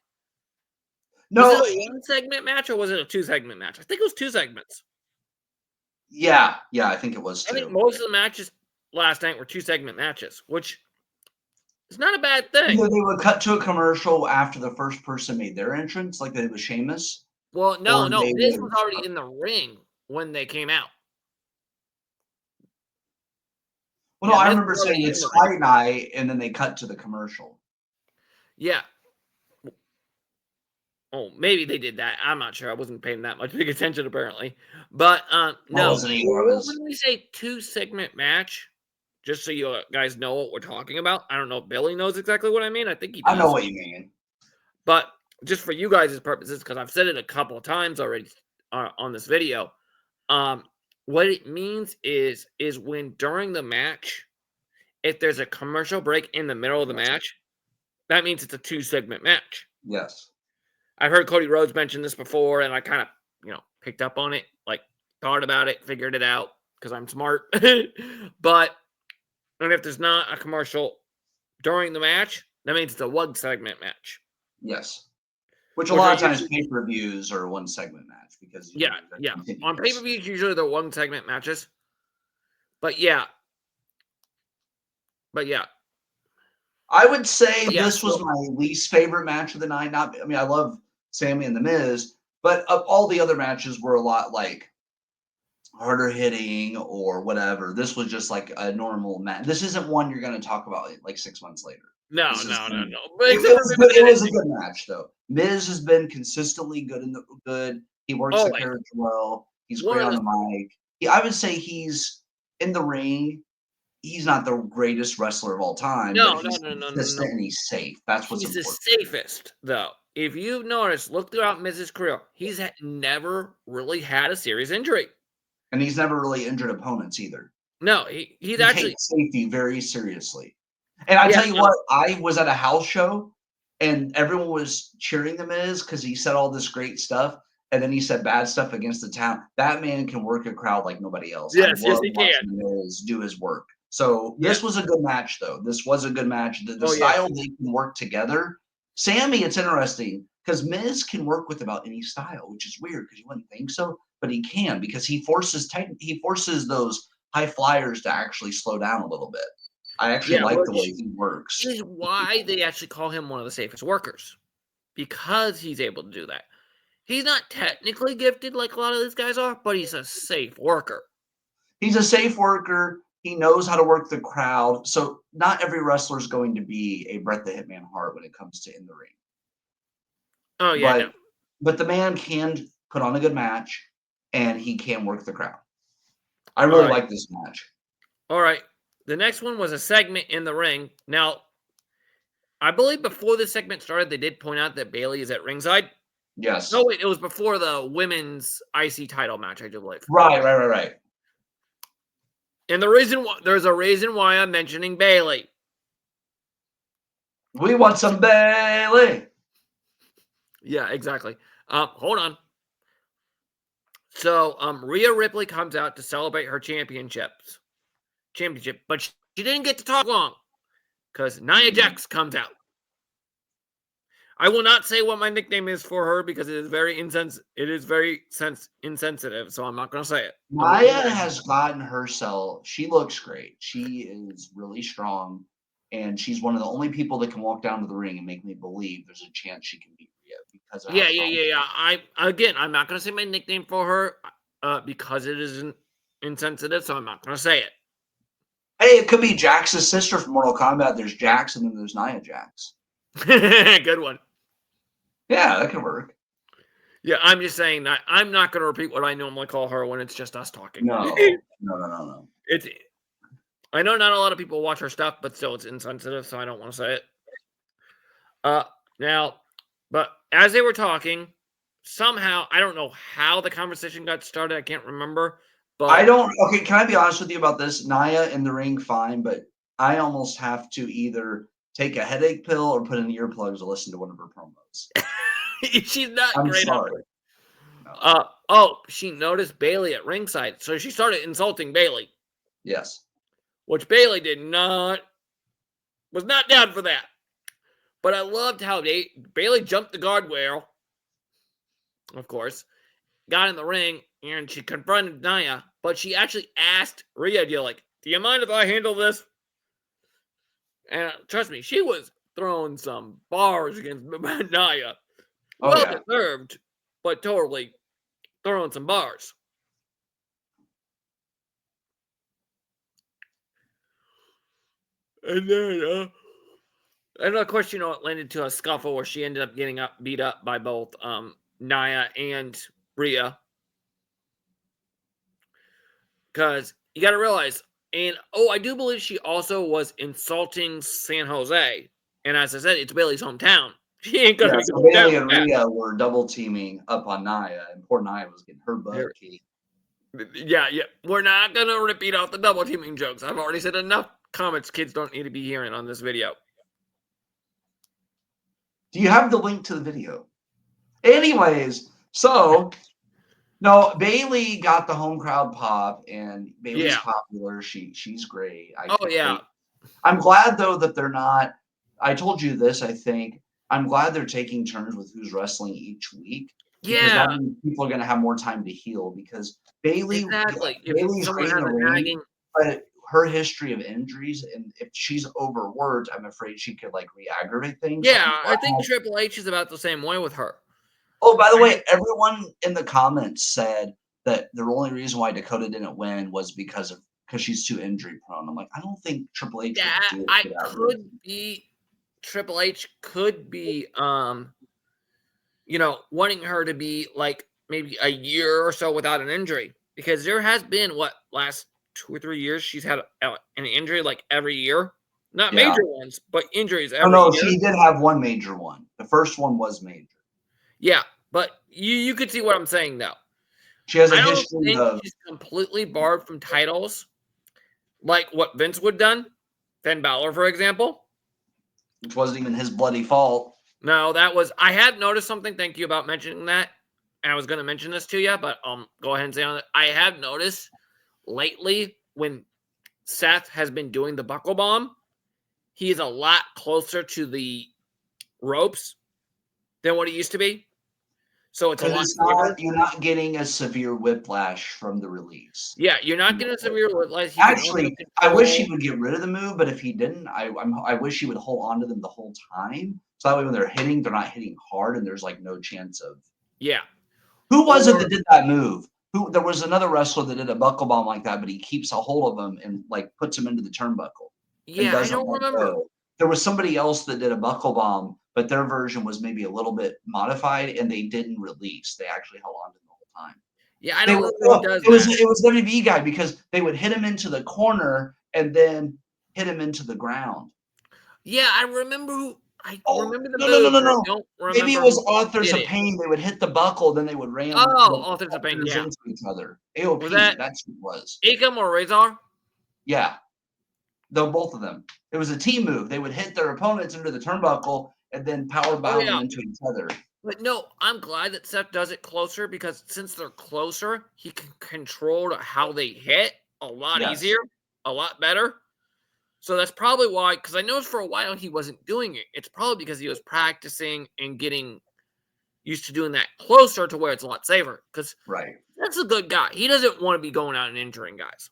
No, was it a one-segment match or was it a two-segment match? I think it was 2 segments. Yeah, I think it was too. I think most of the matches last night were 2-segment matches, which is not a bad thing. Either they would cut to a commercial after the first person made their entrance, like they did with Sheamus. Well, no, this was already in the ring when they came out. Well, no, I remember saying it's Fight Night, and then they cut to the commercial. Yeah. Oh, maybe they did that. I'm not sure. I wasn't paying that much big attention, apparently. But no, when we say 2-segment match, just so you guys know what we're talking about. I don't know if Billy knows exactly what I mean. I think he does. I know what you mean. But just for you guys' purposes, because I've said it a couple of times already on this video, what it means is when during the match, if there's a commercial break in the middle of the match, that means it's a 2-segment match. Yes. I've heard Cody Rhodes mention this before, and I kind of, picked up on it, like thought about it, figured it out, because I'm smart. But, and if there's not a commercial during the match, that means it's a 1-segment match. Yes. Which a lot of times pay-per-views are 1-segment match because yeah. On pay-per-views, usually they're 1-segment matches. But yeah. I would say this was my least favorite match of the night. I love Sammy and The Miz, but all the other matches were a lot like harder hitting or whatever. This was just like a normal match. This isn't one you're going to talk about like 6 months later. No. But it was a good match, though. Miz has been consistently good good. He works the character well. He's great on the mic. I would say he's in the ring. He's not the greatest wrestler of all time. No. And he's safe. That's what's important. He's the safest, though. If you've noticed, look throughout Miz's career, he's never really had a serious injury. And he's never really injured opponents either. No, he actually takes safety very seriously. And I tell you what, I was at a house show, and everyone was cheering The Miz because he said all this great stuff, and then he said bad stuff against the town. That man can work a crowd like nobody else. Yes, he can. The Miz do his work. So this was a good match, though. This was a good match. The style they can work together. Sammy, it's interesting because Miz can work with about any style, which is weird because you wouldn't think so, but he can because he forces those high flyers to actually slow down a little bit. I actually like the way he works. This is why they actually call him one of the safest workers, because he's able to do that. He's not technically gifted like a lot of these guys are, but he's a safe worker. He's a safe worker. He knows how to work the crowd. So not every wrestler is going to be a Bret the Hitman Hart when it comes to in the ring. Oh, yeah. But the man can put on a good match, and he can work the crowd. I really like this match. All right. The next one was a segment in the ring. Now, I believe before this segment started, they did point out that Bayley is at ringside. Yes. No, wait, it was before the women's IC title match, I do believe. Right. And there's a reason why I'm mentioning Bayley. We want some Bayley. Yeah, exactly. Hold on. So, Rhea Ripley comes out to celebrate her championship, but she didn't get to talk long because Nia Jax comes out. I will not say what my nickname is for her because it is very insensitive, so I'm not going to say it. Nia has gotten herself. She looks great. She is really strong, and she's one of the only people that can walk down to the ring and make me believe there's a chance she can beat Rhea because of I'm not going to say my nickname for her because it is insensitive, so I'm not going to say it. Hey, it could be Jax's sister from Mortal Kombat. There's Jax, and then there's Nia Jax. Good one. Yeah, that could work. Yeah, I'm just saying that I'm not going to repeat what I normally call her when it's just us talking. No. No. It's I know not a lot of people watch her stuff, but still it's insensitive, so I don't want to say it. Now, but as they were talking, somehow I don't know how the conversation got started. I can't remember, I but don't okay, can I be honest with you about this? Nia in the ring, fine, but I almost have to either take a headache pill or put in earplugs to listen to one of her promos. she's not I'm great on. sorry. No. She noticed Bailey at ringside, so she started insulting Bailey, Yes. which Bailey was not down for that. But I loved how Bailey jumped the guardrail, of course, got in the ring, and she confronted Nia, but she actually asked Rhea, do you mind if I handle this? And trust me, she was throwing some bars against Nia. Oh, Well yeah. deserved, but totally throwing some bars. And then, and of course, it landed to a scuffle where she ended up getting beat up by both Nia and Rhea. Because you got to realize, and I do believe she also was insulting San Jose. And as I said, it's Bailey's hometown. She ain't gonna be So going down Bailey and with that. Rhea were double teaming up on Nia, and poor Nia was getting her butt kicked. Yeah. We're not gonna repeat off the double teaming jokes. I've already said enough comments kids don't need to be hearing on this video. Do you have the link to the video? Anyways, so no, Bailey got the home crowd pop, and Bailey's popular. She's great. I'm glad though that they're not. I told you this. I think I'm glad they're taking turns with who's wrestling each week. Because that means people are going to have more time to heal. Because Bailey's great in the ring, but her history of injuries, and if she's overworked, I'm afraid she could re-aggravate things. Yeah, I think Triple H is about the same way with her. Oh, by the way, everyone in the comments said that the only reason why Dakota didn't win was because she's too injury prone. I'm like, I don't think Triple H would do it for that reason. Triple H could be wanting her to be maybe a year or so without an injury, because there has been last 2 or 3 years she's had an injury every year. Not major ones, but injuries every year. She did have one major one. The first one was major. Yeah, but you could see what I'm saying now. She has a history of. She's completely barred from titles, like what Vince would have done. Finn Balor, for example. Which wasn't even his bloody fault. No, that was. I had noticed something. Thank you about mentioning that. And I was going to mention this to you, but go ahead and say on it. I have noticed lately when Seth has been doing the buckle bomb, he is a lot closer to the ropes than what he used to be. So it's a lot. You're not getting a severe whiplash from the release. Yeah, you're not getting a severe whiplash. Actually, I wish he would get rid of the move, but if he didn't, I wish he would hold on to them the whole time. So that way when they're hitting, they're not hitting hard, and there's no chance of. Yeah. Who was it that did that move? There was another wrestler that did a buckle bomb like that, but he keeps a hold of them and puts them into the turnbuckle. Yeah, I don't remember. There was somebody else that did a buckle bomb, but their version was maybe a little bit modified, and they didn't release. They actually held on to them the whole time. Yeah, I don't know who does that. It was WWE guy, because they would hit him into the corner and then hit him into the ground. Yeah, I remember who. Remember the move. No. Maybe it was Authors of Pain. They would hit the buckle, then they would ram. Authors of Pain, into each other. AOP, that's who it was. Akam or Razor? Yeah. Both of them. It was a team move. They would hit their opponents into the turnbuckle and then power bomb them into each other. But no, I'm glad that Seth does it closer, because since they're closer, he can control how they hit a lot easier, a lot better. So that's probably why, because I noticed for a while he wasn't doing it. It's probably because he was practicing and getting used to doing that closer to where it's a lot safer. Because that's a good guy. He doesn't want to be going out and injuring guys.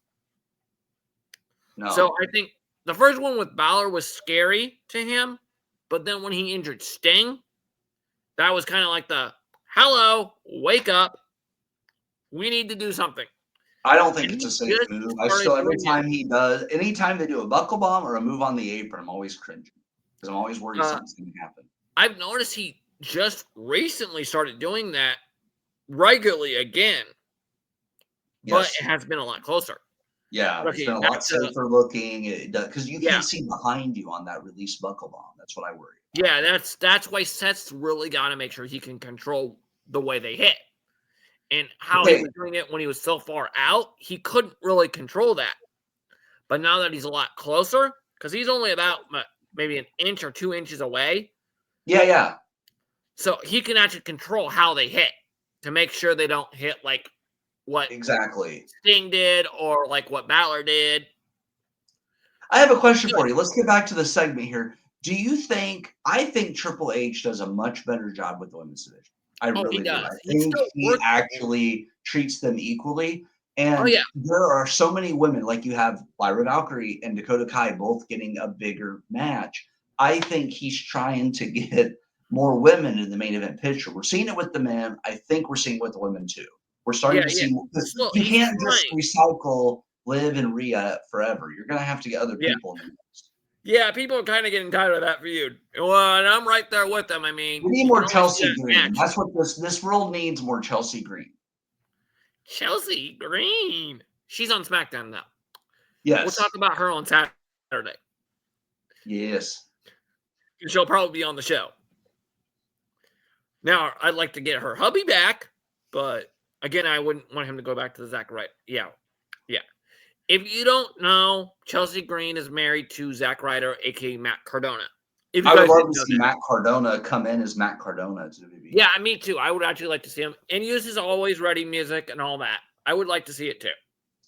No. So I think the first one with Balor was scary to him, but then when he injured Sting, that was kind of like hello, wake up. We need to do something. I don't think it's a safe move. Anytime they do a buckle bomb or a move on the apron, I'm always cringing, because I'm always worried something's going to happen. I've noticed he just recently started doing that regularly again, but Yes. it has been a lot closer. Yeah, it's Okay, been a back lot to safer looking. It does because you yeah, can't see behind you on that release buckle bomb. That's what I worry about. yeah. That's why Seth's really got to make sure he can control the way they hit, and how he Okay, was doing it when he was so far out, he couldn't really control that. But now that he's a lot closer, because he's only about maybe an inch or 2 inches away, yeah. so he can actually control how they hit to make sure they don't hit like what Exactly. Sting did or like what Balor did. I have a question Good. for you. Let's get back to the segment here. Do you think I think Triple H does a much better job with the women's division. I Oh, he really do. does. I He's think still he working. actually treats them equally. Oh And yeah, there are so many women, like you have Lyra Valkyrie and Dakota Kai both getting a bigger match. I think he's trying to get more women in the main event picture. We're seeing it with the men. I think we're seeing it with the women too. We're starting yeah, to yeah. see you He's can't just trying. recycle Liv and Rhea forever. You're going to have to get other Yeah, people in the mix. yeah. People are kind of getting tired of that feud. Well, and I'm right there with them. I mean, We need you can more only see Chelsea that Green. match. That's what this world needs, more Chelsea Green. Chelsea Green. She's on SmackDown now. We'll talk Yes. about her on Saturday. Yes. She'll probably be on the show. Now, I'd like to get her hubby back, but again, I wouldn't want him to go back to the Zack Ryder. Yeah. If you don't know, Chelsea Green is married to Zack Ryder, aka Matt Cardona. If you I would guys love didn't to know see that. Matt Cardona come in as Matt Cardona to WWE. Yeah, me too. I would actually like to see him. And uses always ready music and all that. I would like to see it too.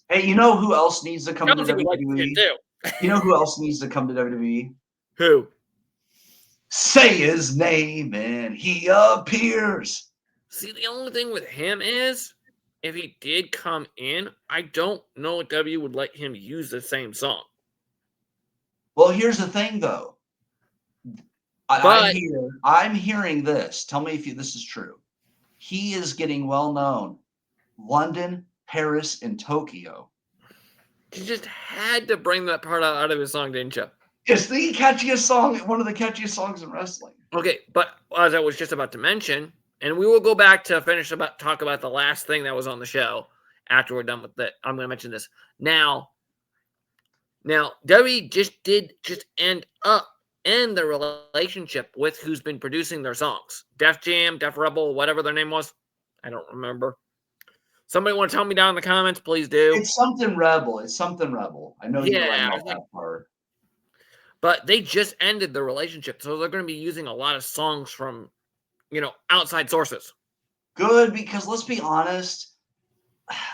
Hey, you know who else needs to come to Chelsea would like to see it WWE? too. You know who else needs to come to WWE? Who? Say his name and he appears. See, the only thing with him is if he did come in, I don't know if W would let him use the same song. Well, here's the thing, though. But I'm hearing this. Tell me if this is true. He is getting well known. London, Paris, and Tokyo. you just had to bring that part out of his song, didn't you? It's the catchiest song, one of the catchiest songs in wrestling. Okay, but as I was just about to mention, and we will go back to talk about the last thing that was on the show after we're done with it. I'm going to mention this now. WWE just end the relationship with who's been producing their songs. Def Jam, Def Rebel, whatever their name was. I don't remember. Somebody want to tell me down in the comments? Please do. It's something Rebel. I know you're right about that part. But they just ended the relationship, so they're going to be using a lot of songs from, outside sources. Good, because let's be honest,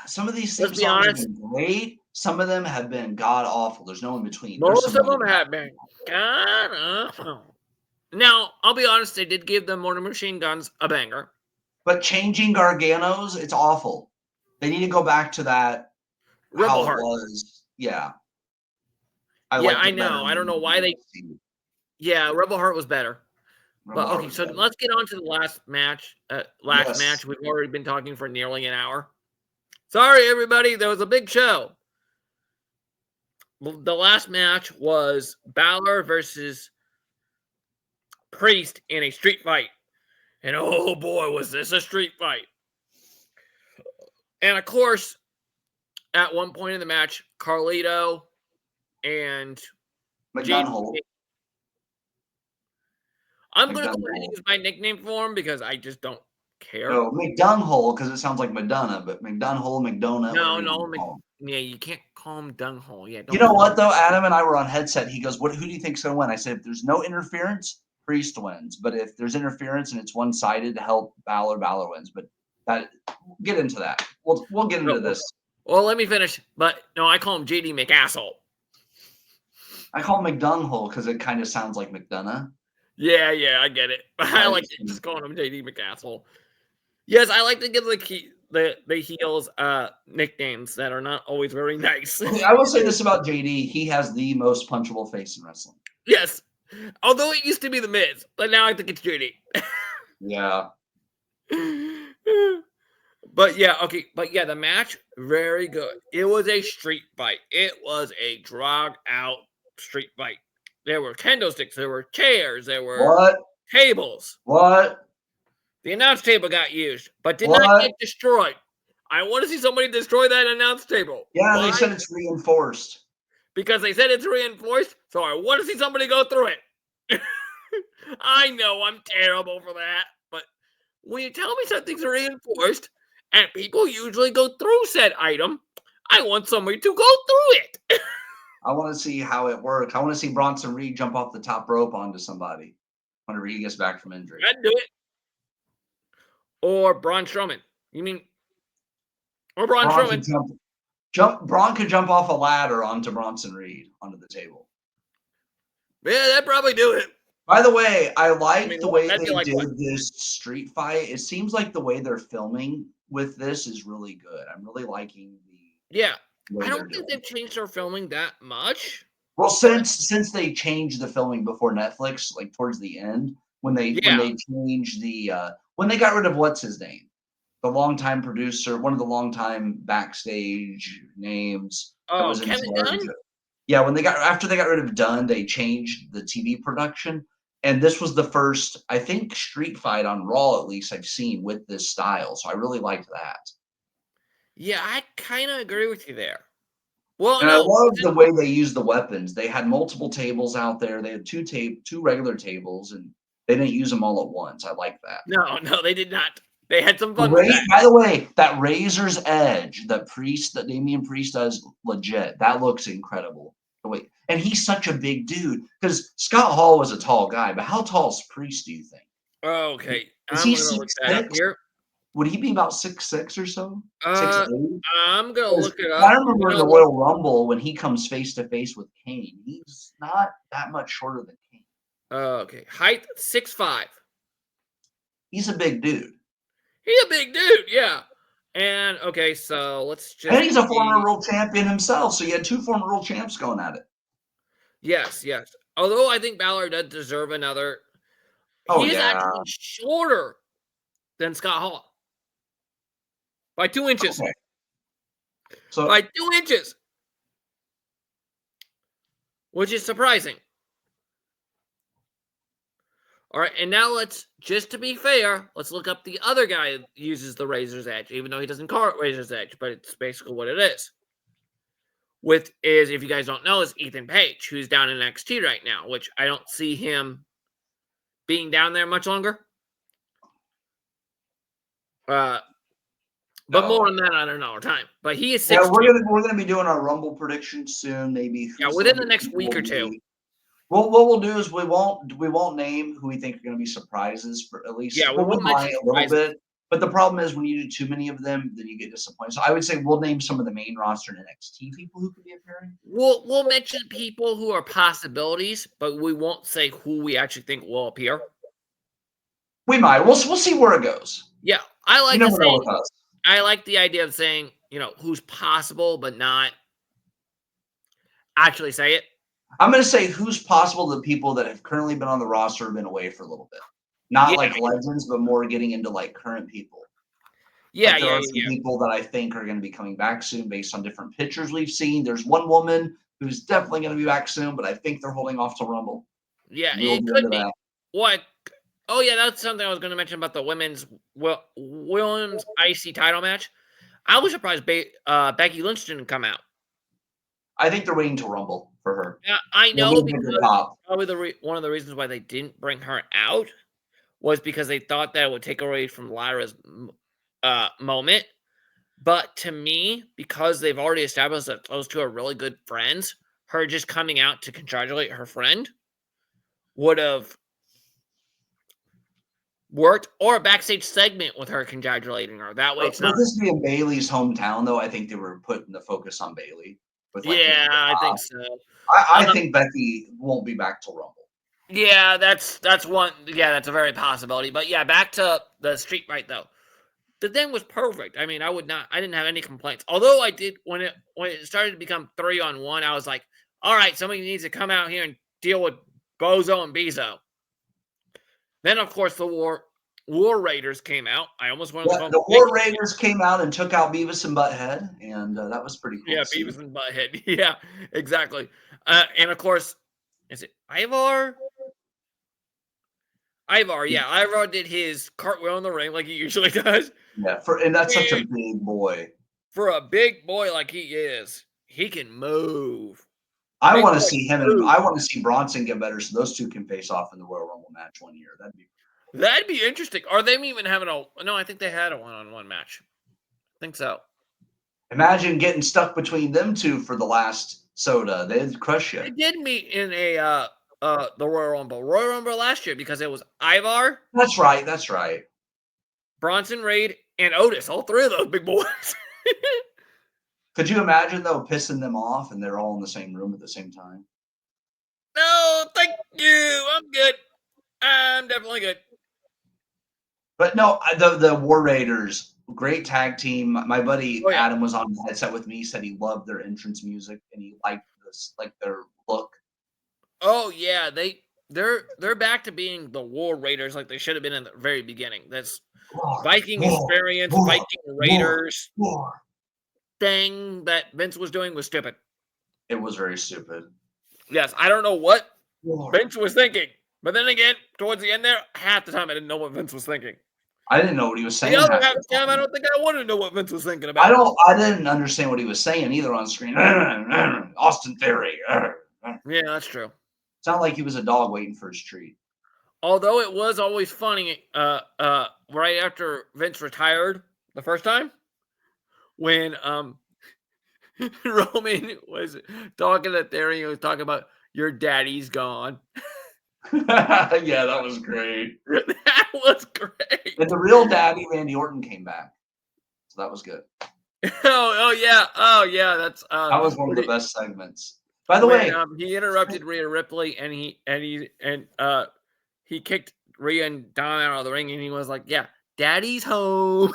some of these theme songs have been great. Some of them have been god awful. There's no in between. Most of them have been god awful. Now, I'll be honest, they did give them Mortar Machine Guns a banger. But changing Gargano's, it's awful. They need to go back to that. Rebel how Heart. It was. Yeah. I know. I don't know why they. Yeah, Rebel Heart was better. But okay, so let's get on to the last match. Match. We've already been talking for nearly an hour. Sorry, everybody. There was a big show. The last match was Balor versus Priest in a street fight. And oh boy, was this a street fight. And of course, at one point in the match, Carlito and McDonald. I'm going to go ahead and use my nickname for him because I just don't care. No, McDunhole, because it sounds like Madonna, but McDunhole, McDonut. No, yeah, you can't call him Dunghole. Yeah, you know what, though? Adam and I were on headset. He goes, who do you think's going to win? I said, if there's no interference, Priest wins. But if there's interference and it's one-sided to help Balor wins. But get into that. We'll get into this. Well, let me finish. But no, I call him JD McAsshole. I call him McDunghole because it kind of sounds like McDonough. Yeah, I get it. I like just calling him JD McAsshole. Yes, I like to give the heels nicknames that are not always very nice. I will say this about JD. He has the most punchable face in wrestling. Yes. Although it used to be The Miz, but now I think it's JD. Yeah. But yeah, the match, very good. It was a street fight. It was a dragged out street fight. There were kendo sticks, there were chairs, there were tables. What? The announce table got used, but did not What? get destroyed. I want to see somebody destroy that announce table. Yeah, Why? they said it's reinforced. Because they said it's reinforced, so I want to see somebody go through it. I know I'm terrible for that, but when you tell me something's reinforced and people usually go through said item, I want somebody to go through it. I want to see how it works. I want to see Bronson Reed jump off the top rope onto somebody whenever he gets back from injury. I'd do it. Or Braun Strowman. You mean? Or Braun Strowman. Braun could jump off a ladder onto Bronson Reed onto the table. Yeah, they'd probably do it. By the way, I like the way they did this street fight. It seems like the way they're filming with this is really good. I'm really liking the I don't think they've changed their filming that much. Well, since they changed the filming before Netflix, like towards the end, when they changed the when they got rid of what's his name, the longtime producer, one of the longtime backstage names. Oh, Kevin Dunn? Yeah, after they got rid of Dunn, they changed the TV production, and this was the first, I think, street fight on Raw, at least I've seen with this style. So I really liked that. Yeah, I kind of agree with you there. Well, and I love the way they used the weapons. They had multiple tables out there. They had two regular tables, and they didn't use them all at once. I like that. No, they did not. They had some fun with that. By the way, that Razor's Edge that Damian Priest does, legit. That looks incredible. Wait, and he's such a big dude because Scott Hall was a tall guy, but how tall is Priest? Do you think? Okay, is he 6'6"? Would he be about 6'6" or so? 6'8"? I'm gonna look it up. I remember in the Royal Rumble when he comes face to face with Kane. He's not that much shorter than Kane. Okay, height 6'5". He's a big dude. He's a big dude, yeah. And okay, so let's just. And he's a former world champion himself, so you had two former world champs going at it. Yes. Although I think Balor does deserve another. He is actually shorter than Scott Hall by 2 inches. Okay. So by 2 inches, which is surprising. All right, and now just to be fair, let's look up the other guy who uses the Razor's Edge, even though he doesn't call it Razor's Edge, but it's basically what it is. If you guys don't know, is Ethan Page, who's down in NXT right now, which I don't see him being down there much longer. But more on that on another time. But he is 6'2". Yeah, we're gonna be doing our Rumble predictions soon, maybe. Yeah, within the next week or two. Well, what we'll do is we won't name who we think are going to be surprises for at least. Yeah, we won't mention a little bit. But the problem is when you do too many of them, then you get disappointed. So I would say we'll name some of the main roster and NXT people who could be appearing. We'll mention people who are possibilities, but we won't say who we actually think will appear. We might. We'll see where it goes. Yeah, I like I like the idea of saying, who's possible, but not actually say it. I'm going to say who's possible, the people that have currently been on the roster have been away for a little bit. Not like legends, but more getting into like current people. Yeah, there are some people that I think are going to be coming back soon based on different pictures we've seen. There's one woman who's definitely going to be back soon, but I think they're holding off to Rumble. Yeah, it could be. What? Oh, yeah, that's something I was going to mention about the women's IC title match. I was surprised Becky Lynch didn't come out. I think they're waiting to Rumble for her. Yeah, I know because probably one of the reasons why they didn't bring her out was because they thought that it would take away from Lyra's moment. But to me, because they've already established that those two are really good friends, her just coming out to congratulate her friend would have worked, or a backstage segment with her congratulating her. That way it's not. Would this be in Bayley's hometown, though? I think they were putting the focus on Bayley. I think so. I think Becky won't be back till Rumble. Yeah, that's one. Yeah, that's a very possibility. But yeah, back to the street fight though. The thing was perfect. I mean, I didn't have any complaints. Although I did when it started to become 3-on-1, I was like, all right, somebody needs to come out here and deal with Bozo and Bezo. Then of course the War Raiders came out. I almost wanted to the War Raiders came out and took out Beavis and Butthead, and that was pretty cool. Yeah, Beavis and Butthead. Yeah, exactly. And of course, is it Ivar? Ivar, yeah. Ivar did his cartwheel in the ring like he usually does. Yeah, and that's such a And big boy. for a big boy like he is, he can move. I Big want to boy see him and move. I want to see Bronson get better so those two can face off in the Royal Rumble match one year. That'd be interesting. Are they even having a? No, I think they had a one-on-one match. I think so. Imagine getting stuck between them two for the last soda. They'd crush They you. did meet in the Royal Rumble last year because it was Ivar, That's right. That's right. Bronson Reed, and Otis. All three of those big boys. Could you imagine though pissing them off and they're all in the same room at the same time? No, thank you. I'm good. I'm definitely good. But no, the War Raiders, great tag team. My buddy Oh, yeah. Adam was on the headset with me. Said he loved their entrance music and he liked this, like their look. Oh yeah, they're back to being the War Raiders like they should have been in the very beginning. That's Viking experience, Viking Raiders thing that Vince was doing was stupid. It was very stupid. Yes, I don't know what Vince was thinking. But then again, towards the end there, half the time I didn't know what Vince was thinking. I didn't know what he was saying. The other half the time, I don't think I wanted to know what Vince was thinking about. I didn't understand what he was saying either on screen. Austin Theory. Yeah, that's true. Sounded like he was a dog waiting for his treat. Although it was always funny, right after Vince retired the first time, when Roman was talking to Theory, he was talking about your daddy's gone. Yeah, that was great. That was great. And the real daddy, Randy Orton, came back. So that was good. Oh yeah. That's that was one of the best segments. By the way, he interrupted Rhea Ripley and he kicked Rhea and Donna out of the ring and he was like, "Yeah, Daddy's home."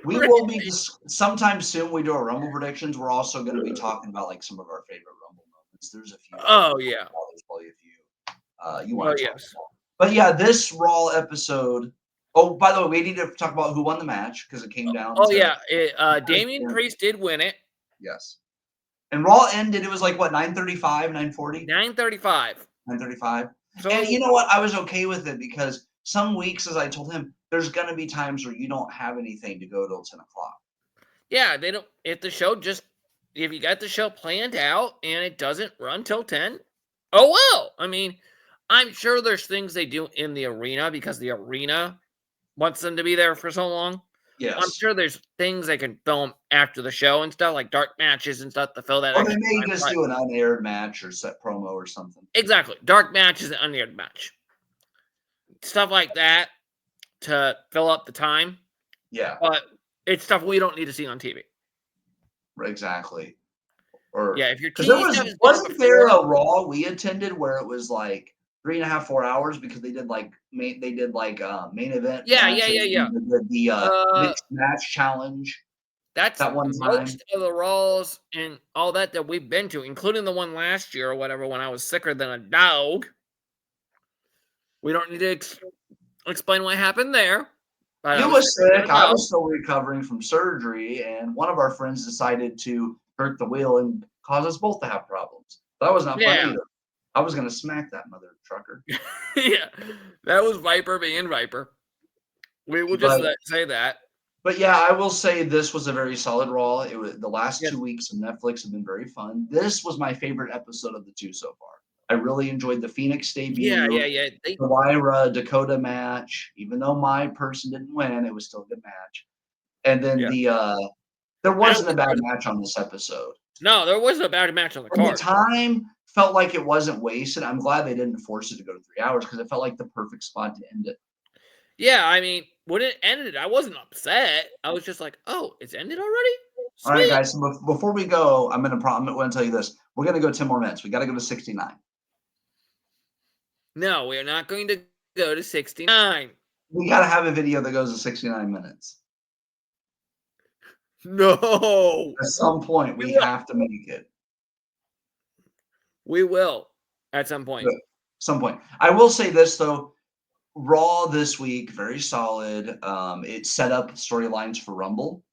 We will be sometime soon. We do our Rumble predictions. We're also going to be talking about like some of our favorite Rumble moments. There's a few. Oh yeah. There's probably a few. You want to talk yes. about. But yeah, this Raw episode. Oh, by the way, we need to talk about who won the match because it came down. Oh yeah, Damian Priest did win it. Yes. And Raw ended. It was like what 9:35, 9:40. 9:35. 9:35. So, and you know what? I was okay with it because some weeks, as I told him, there's going to be times where you don't have anything to go till 10 o'clock. Yeah, they don't. If you got the show planned out and it doesn't run till 10, oh well. I mean, I'm sure there's things they do in the arena because the arena wants them to be there for so long. Yes. I'm sure there's things they can film after the show and stuff, like dark matches and stuff to fill that. Or they may just do an unaired match or set promo or something. Exactly. Dark match is an unaired match. Stuff like that to fill up the time. Yeah. But it's stuff we don't need to see on TV. Exactly. Or yeah, if you're wasn't there a Raw we attended where it was like 3.5, 4 hours because they did like main event. Yeah. The mixed match challenge. That's that one time. Most of the Raws and all that we've been to, including the one last year or whatever when I was sicker than a dog. We don't need to explain what happened there. You was sick. I was still recovering from surgery, and one of our friends decided to hurt the wheel and cause us both to have problems. That was not fun either. I was going to smack that mother trucker. Yeah, that was Viper being Viper. We will just say that. But yeah, I will say this was a very solid Raw. It was the last 2 weeks of Netflix have been very fun. This was my favorite episode of the two so far. I really enjoyed the Phoenix debut. Yeah. The Lyra Dakota match. Even though my person didn't win, it was still a good match. And then there wasn't a bad match on this episode. No, there wasn't a bad match on the card. The time felt like it wasn't wasted. I'm glad they didn't force it to go to 3 hours because it felt like the perfect spot to end it. Yeah, I mean, when it ended, I wasn't upset. I was just like, "Oh, it's ended already." Sweet. All right, guys. So before we go, I'm going to tell you this. We're going to go 10 more minutes. We got to go to 69. No, we are not going to go to 69. We got to have a video that goes to 69 minutes. No. At some point, we have to make it. We will at some point. I will say this, though. Raw this week, very solid. It set up storylines for Rumble.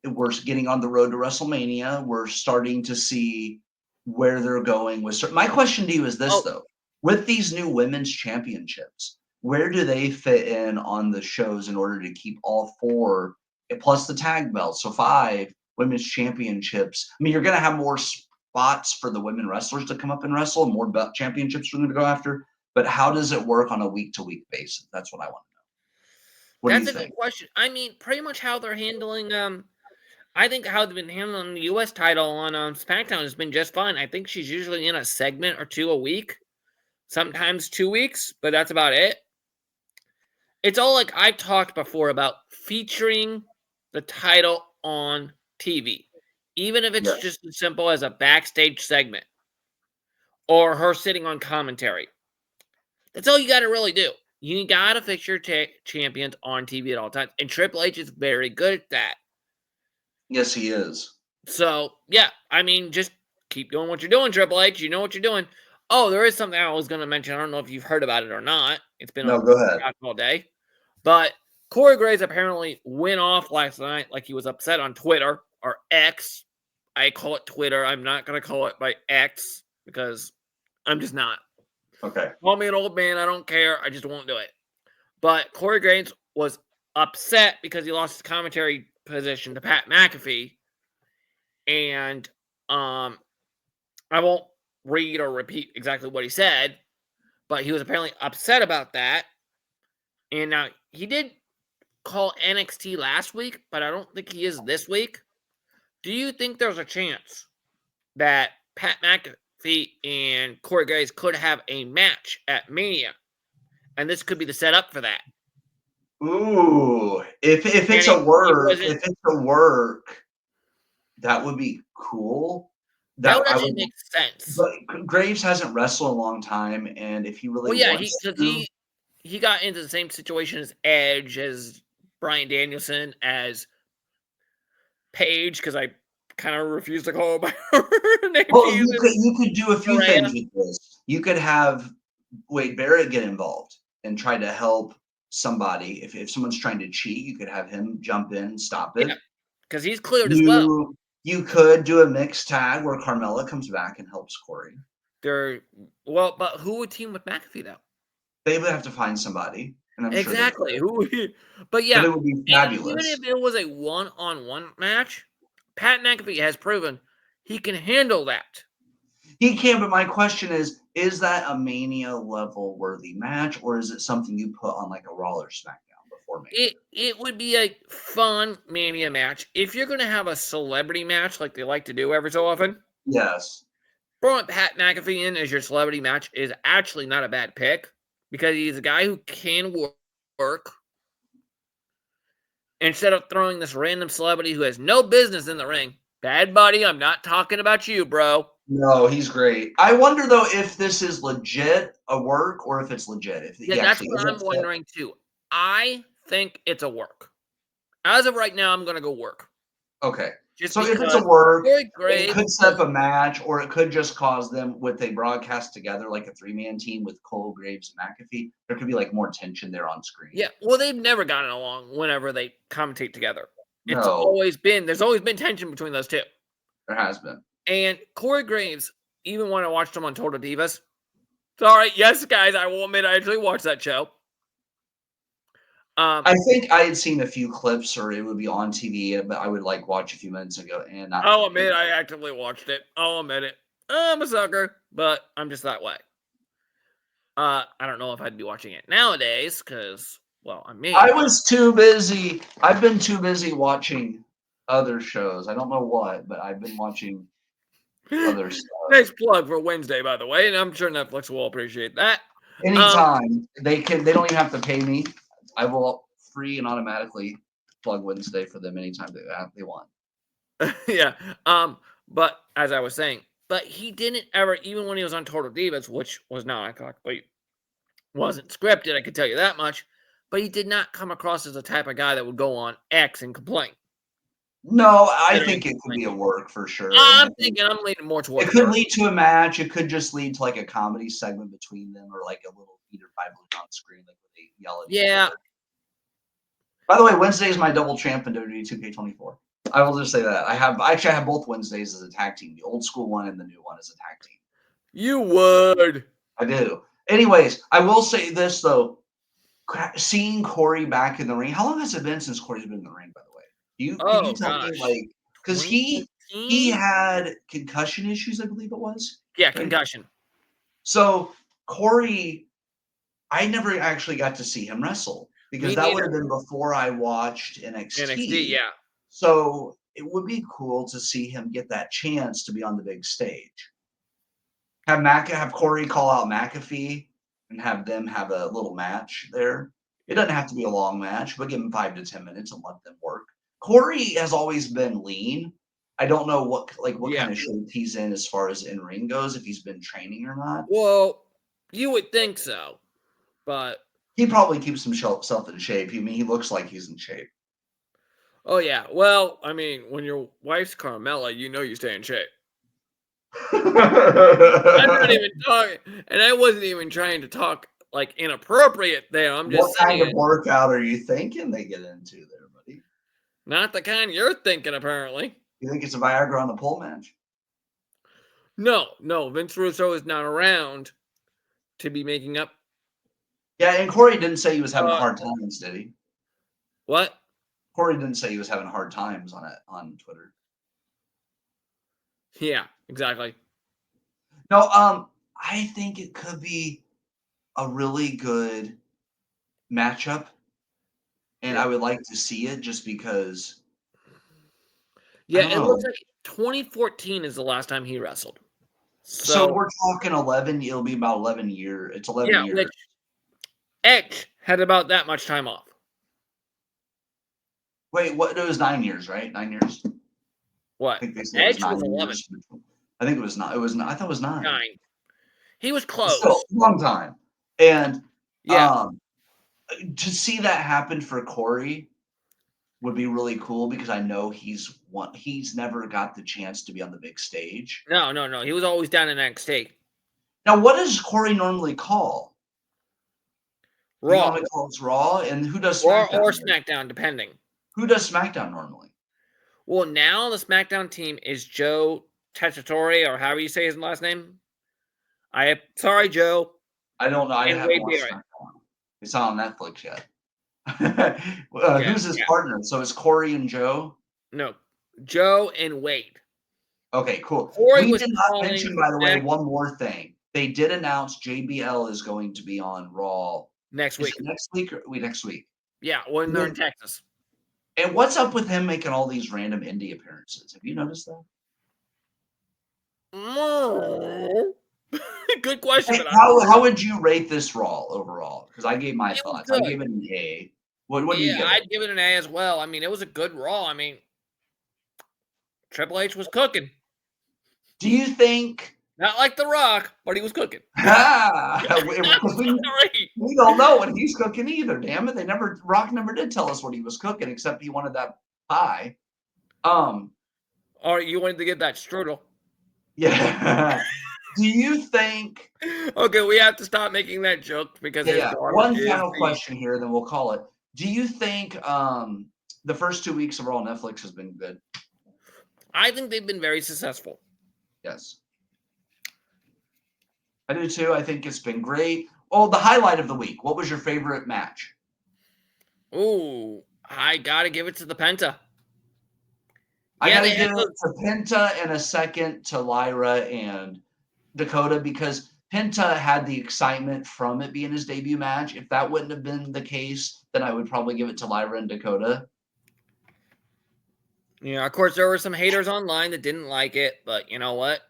We're getting on the road to WrestleMania. We're starting to see where they're going with. My question to you is this, though. With these new women's championships, where do they fit in on the shows in order to keep all 4 plus the tag belts? So 5 women's championships. I mean, you're going to have more spots for the women wrestlers to come up and wrestle, and more belt championships for them to go after. But how does it work on a week-to-week basis? That's what I want to know. What do you That's a think? good question. I mean, pretty much how they're handling I think how they've been handling the US title on SmackDown has been just fine. I think she's usually in a segment or 2 a week, sometimes 2 weeks, but that's about it. It's all like I've talked before about featuring the title on TV, even if it's Yeah. just as simple as a backstage segment or her sitting on commentary. That's all you got to really do. You got to fix your champions on TV at all times. And Triple H is very good at that. Yes, he is. So, yeah, I mean, just keep doing what you're doing, Triple H. You know what you're doing. Oh, there is something I was going to mention. I don't know if you've heard about it or not. It's been No, go ahead. all day. But Corey Graves apparently went off last night like he was upset on Twitter or X. I call it Twitter. I'm not going to call it by X because I'm just not. Okay. Call me an old man. I don't care. I just won't do it. But Corey Graves was upset because he lost his commentary position to Pat McAfee. And I won't read or repeat exactly what he said, but he was apparently upset about that. And now he did call NXT last week, but I don't think he is this week. Do you think there's a chance that Pat McAfee and Corey Graves could have a match at Mania? And this could be the setup for that. Ooh, if it's a work, that would be cool. That would actually make sense. But Graves hasn't wrestled a long time, and if he really wants to, he got into the same situation as Edge, as Bryan Danielson, as Paige, because I kind of refuse to call her her name. Well, you could do a few things with this. You could have Wade Barrett get involved and try to help somebody. If someone's trying to cheat, you could have him jump in and stop it. Because he's cleared as well. You could do a mixed tag where Carmella comes back and helps Corey. But who would team with McAfee though? They would have to find somebody. And I'm exactly. Sure but yeah, but it would be fabulous. Even if it was a one-on-one match, Pat McAfee has proven he can handle that. He can, but my question is that a Mania level worthy match, or is it something you put on like a Raw or SmackDown before Mania? It would be a fun Mania match. If you're going to have a celebrity match like they like to do every so often, yes, throwing Pat McAfee in as your celebrity match is actually not a bad pick because he's a guy who can work. Instead of throwing this random celebrity who has no business in the ring. Bad Buddy, I'm not talking about you, bro. No, he's great. I wonder, though, if this is legit a work or if it's legit. That's what I'm wondering, too. I think it's a work. As of right now, I'm going to go work. Okay. So if it's a work, it could set up a match, or it could just cause them, with they broadcast together like a 3-man team with Cole, Graves, and McAfee, there could be like more tension there on screen. Yeah, well, they've never gotten along whenever they commentate together. There's always been tension between those two. There has been. And Corey Graves, even when I watched him on Total Divas, sorry, yes, guys, I will admit I actually watched that show. I think I had seen a few clips, or it would be on TV, but I would like watch a few minutes ago. And I'll admit I actively watched it. I'll admit it. I'm a sucker, but I'm just that way. I don't know if I'd be watching it nowadays because, well, I was too busy. I've been too busy watching other shows. I don't know what, but I've been watching other stuff. Nice plug for Wednesday, by the way, and I'm sure Netflix will appreciate that. Anytime they don't even have to pay me. I will free and automatically plug Wednesday for them anytime they want. Yeah. But as I was saying, but he didn't ever, even when he was on Total Divas, which was not wasn't scripted, I can tell you that much. But he did not come across as the type of guy that would go on X and complain. No, I think it could be a work for sure. I'm leaning more towards it. Could lead to a match. It could just lead to like a comedy segment between them, or like a little Peter Piper on screen, like when they yell at each other. By the way, Wednesday is my double champ in WWE 2K24. I will just say that I have both Wednesdays as a tag team, the old school one and the new one as a tag team. You would. I do. Anyways, I will say this though. seeing Corey back in the ring. How long has it been since Corey's been in the ring, by the way? Can you Oh tell me, gosh, like, because he 2015. had concussion issues, I believe it was, Yeah, right? concussion. So Corey, I never actually got to see him wrestle because Me that would neither. have been before I watched NXT. NXT. Yeah. So it would be cool to see him get that chance to be on the big stage. Have Corey call out McAfee and have them have a little match there. It doesn't have to be a long match, but give him 5 to 10 minutes and let them work. Corey has always been lean. I don't know what Yeah. kind of shape he's in as far as in ring goes, if he's been training or not. Well, you would think so, but He probably keeps himself in shape. He looks like he's in shape. oh yeah. Well, I mean, when your wife's Carmella, you know you stay in shape. I'm not even talking, and I wasn't even trying to talk like inappropriate there. I'm What just kind of saying, workout are you thinking they get into there, buddy? not the kind you're thinking, apparently. You think it's a Viagra on the pole match? No, Vince Russo is not around to be making up. Yeah, and Corey didn't say he was having Uh, hard times, did he? what? Corey didn't say he was having hard times on Twitter. Yeah, exactly. No, I think it could be a really good matchup, and I Yeah, would like to see it just because I yeah. don't It know. looks like 2014 is the last time he wrestled. So So we're talking 11. It'll be about 11 year. It's 11 yeah, which years. Edge had about that much time off. Wait, what? It was 9 years, right? 9 years. I What? think they said it was Edge nine was 11. years. I think it was not. It was not. I thought it was 9. 9. He was But still, close. long time. And Yeah. to see that happen for Corey would be really cool because I know he's never got the chance to be on the big stage. No. He was always down in NXT. Now, what does Corey normally call? He Raw. normally calls Raw, and who does Or SmackDown? SmackDown, depending. Who does SmackDown normally? Well, now the SmackDown team is Joe Tessitore, or however you say his last name. Sorry, Joe. I don't know. I And haven't Wade watched Barrett. SmackDown. It's not on Netflix yet. Yeah, Who's his yeah. partner? So it's Corey and Joe? No, Joe and Wade. Okay, cool. Corey We was did not calling mention, by the way, Smack one more thing. They did announce JBL is going to be on Raw. next Is week. it next week or next week? Yeah, when they're in Texas. And what's up with him making all these random indie appearances? Have you noticed that? Good question. Hey, But how would you rate this Raw overall? Because I gave my it was thoughts. I good. gave it an A. What do you Yeah, give it? I'd give it an A as well. I mean, it was a good Raw. I mean, Triple H was cooking. Do you think? Not like The Rock, but he was cooking. Because Sorry. we don't know what he's cooking either. Damn it! Rock never did tell us what he was cooking, except he wanted that pie. Or you wanted to get that strudel. Yeah. Do you think? Okay, we have to stop making that joke because his Yeah. daughter One is final the- question here, then we'll call it. Do you think the first 2 weeks of Raw on Netflix has been good? I think they've been very successful. Yes. I do too. I think it's been great. Oh, the highlight of the week. What was your favorite match? Ooh, I gotta give it to the Penta. I Yeah, gotta they give had it those- to Penta and a second to Lyra and Dakota because Penta had the excitement from it being his debut match. If that wouldn't have been the case, then I would probably give it to Lyra and Dakota. Yeah, of course, there were some haters online that didn't like it, but you know what?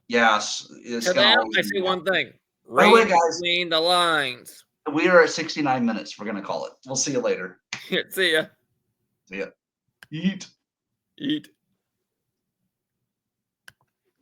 Yes, it's To gonna them, always I be say that. one thing: By the way, read guys, between the lines. we are at 69 minutes. We're gonna call it. We'll see you later. See ya. See ya. Eat. Eat.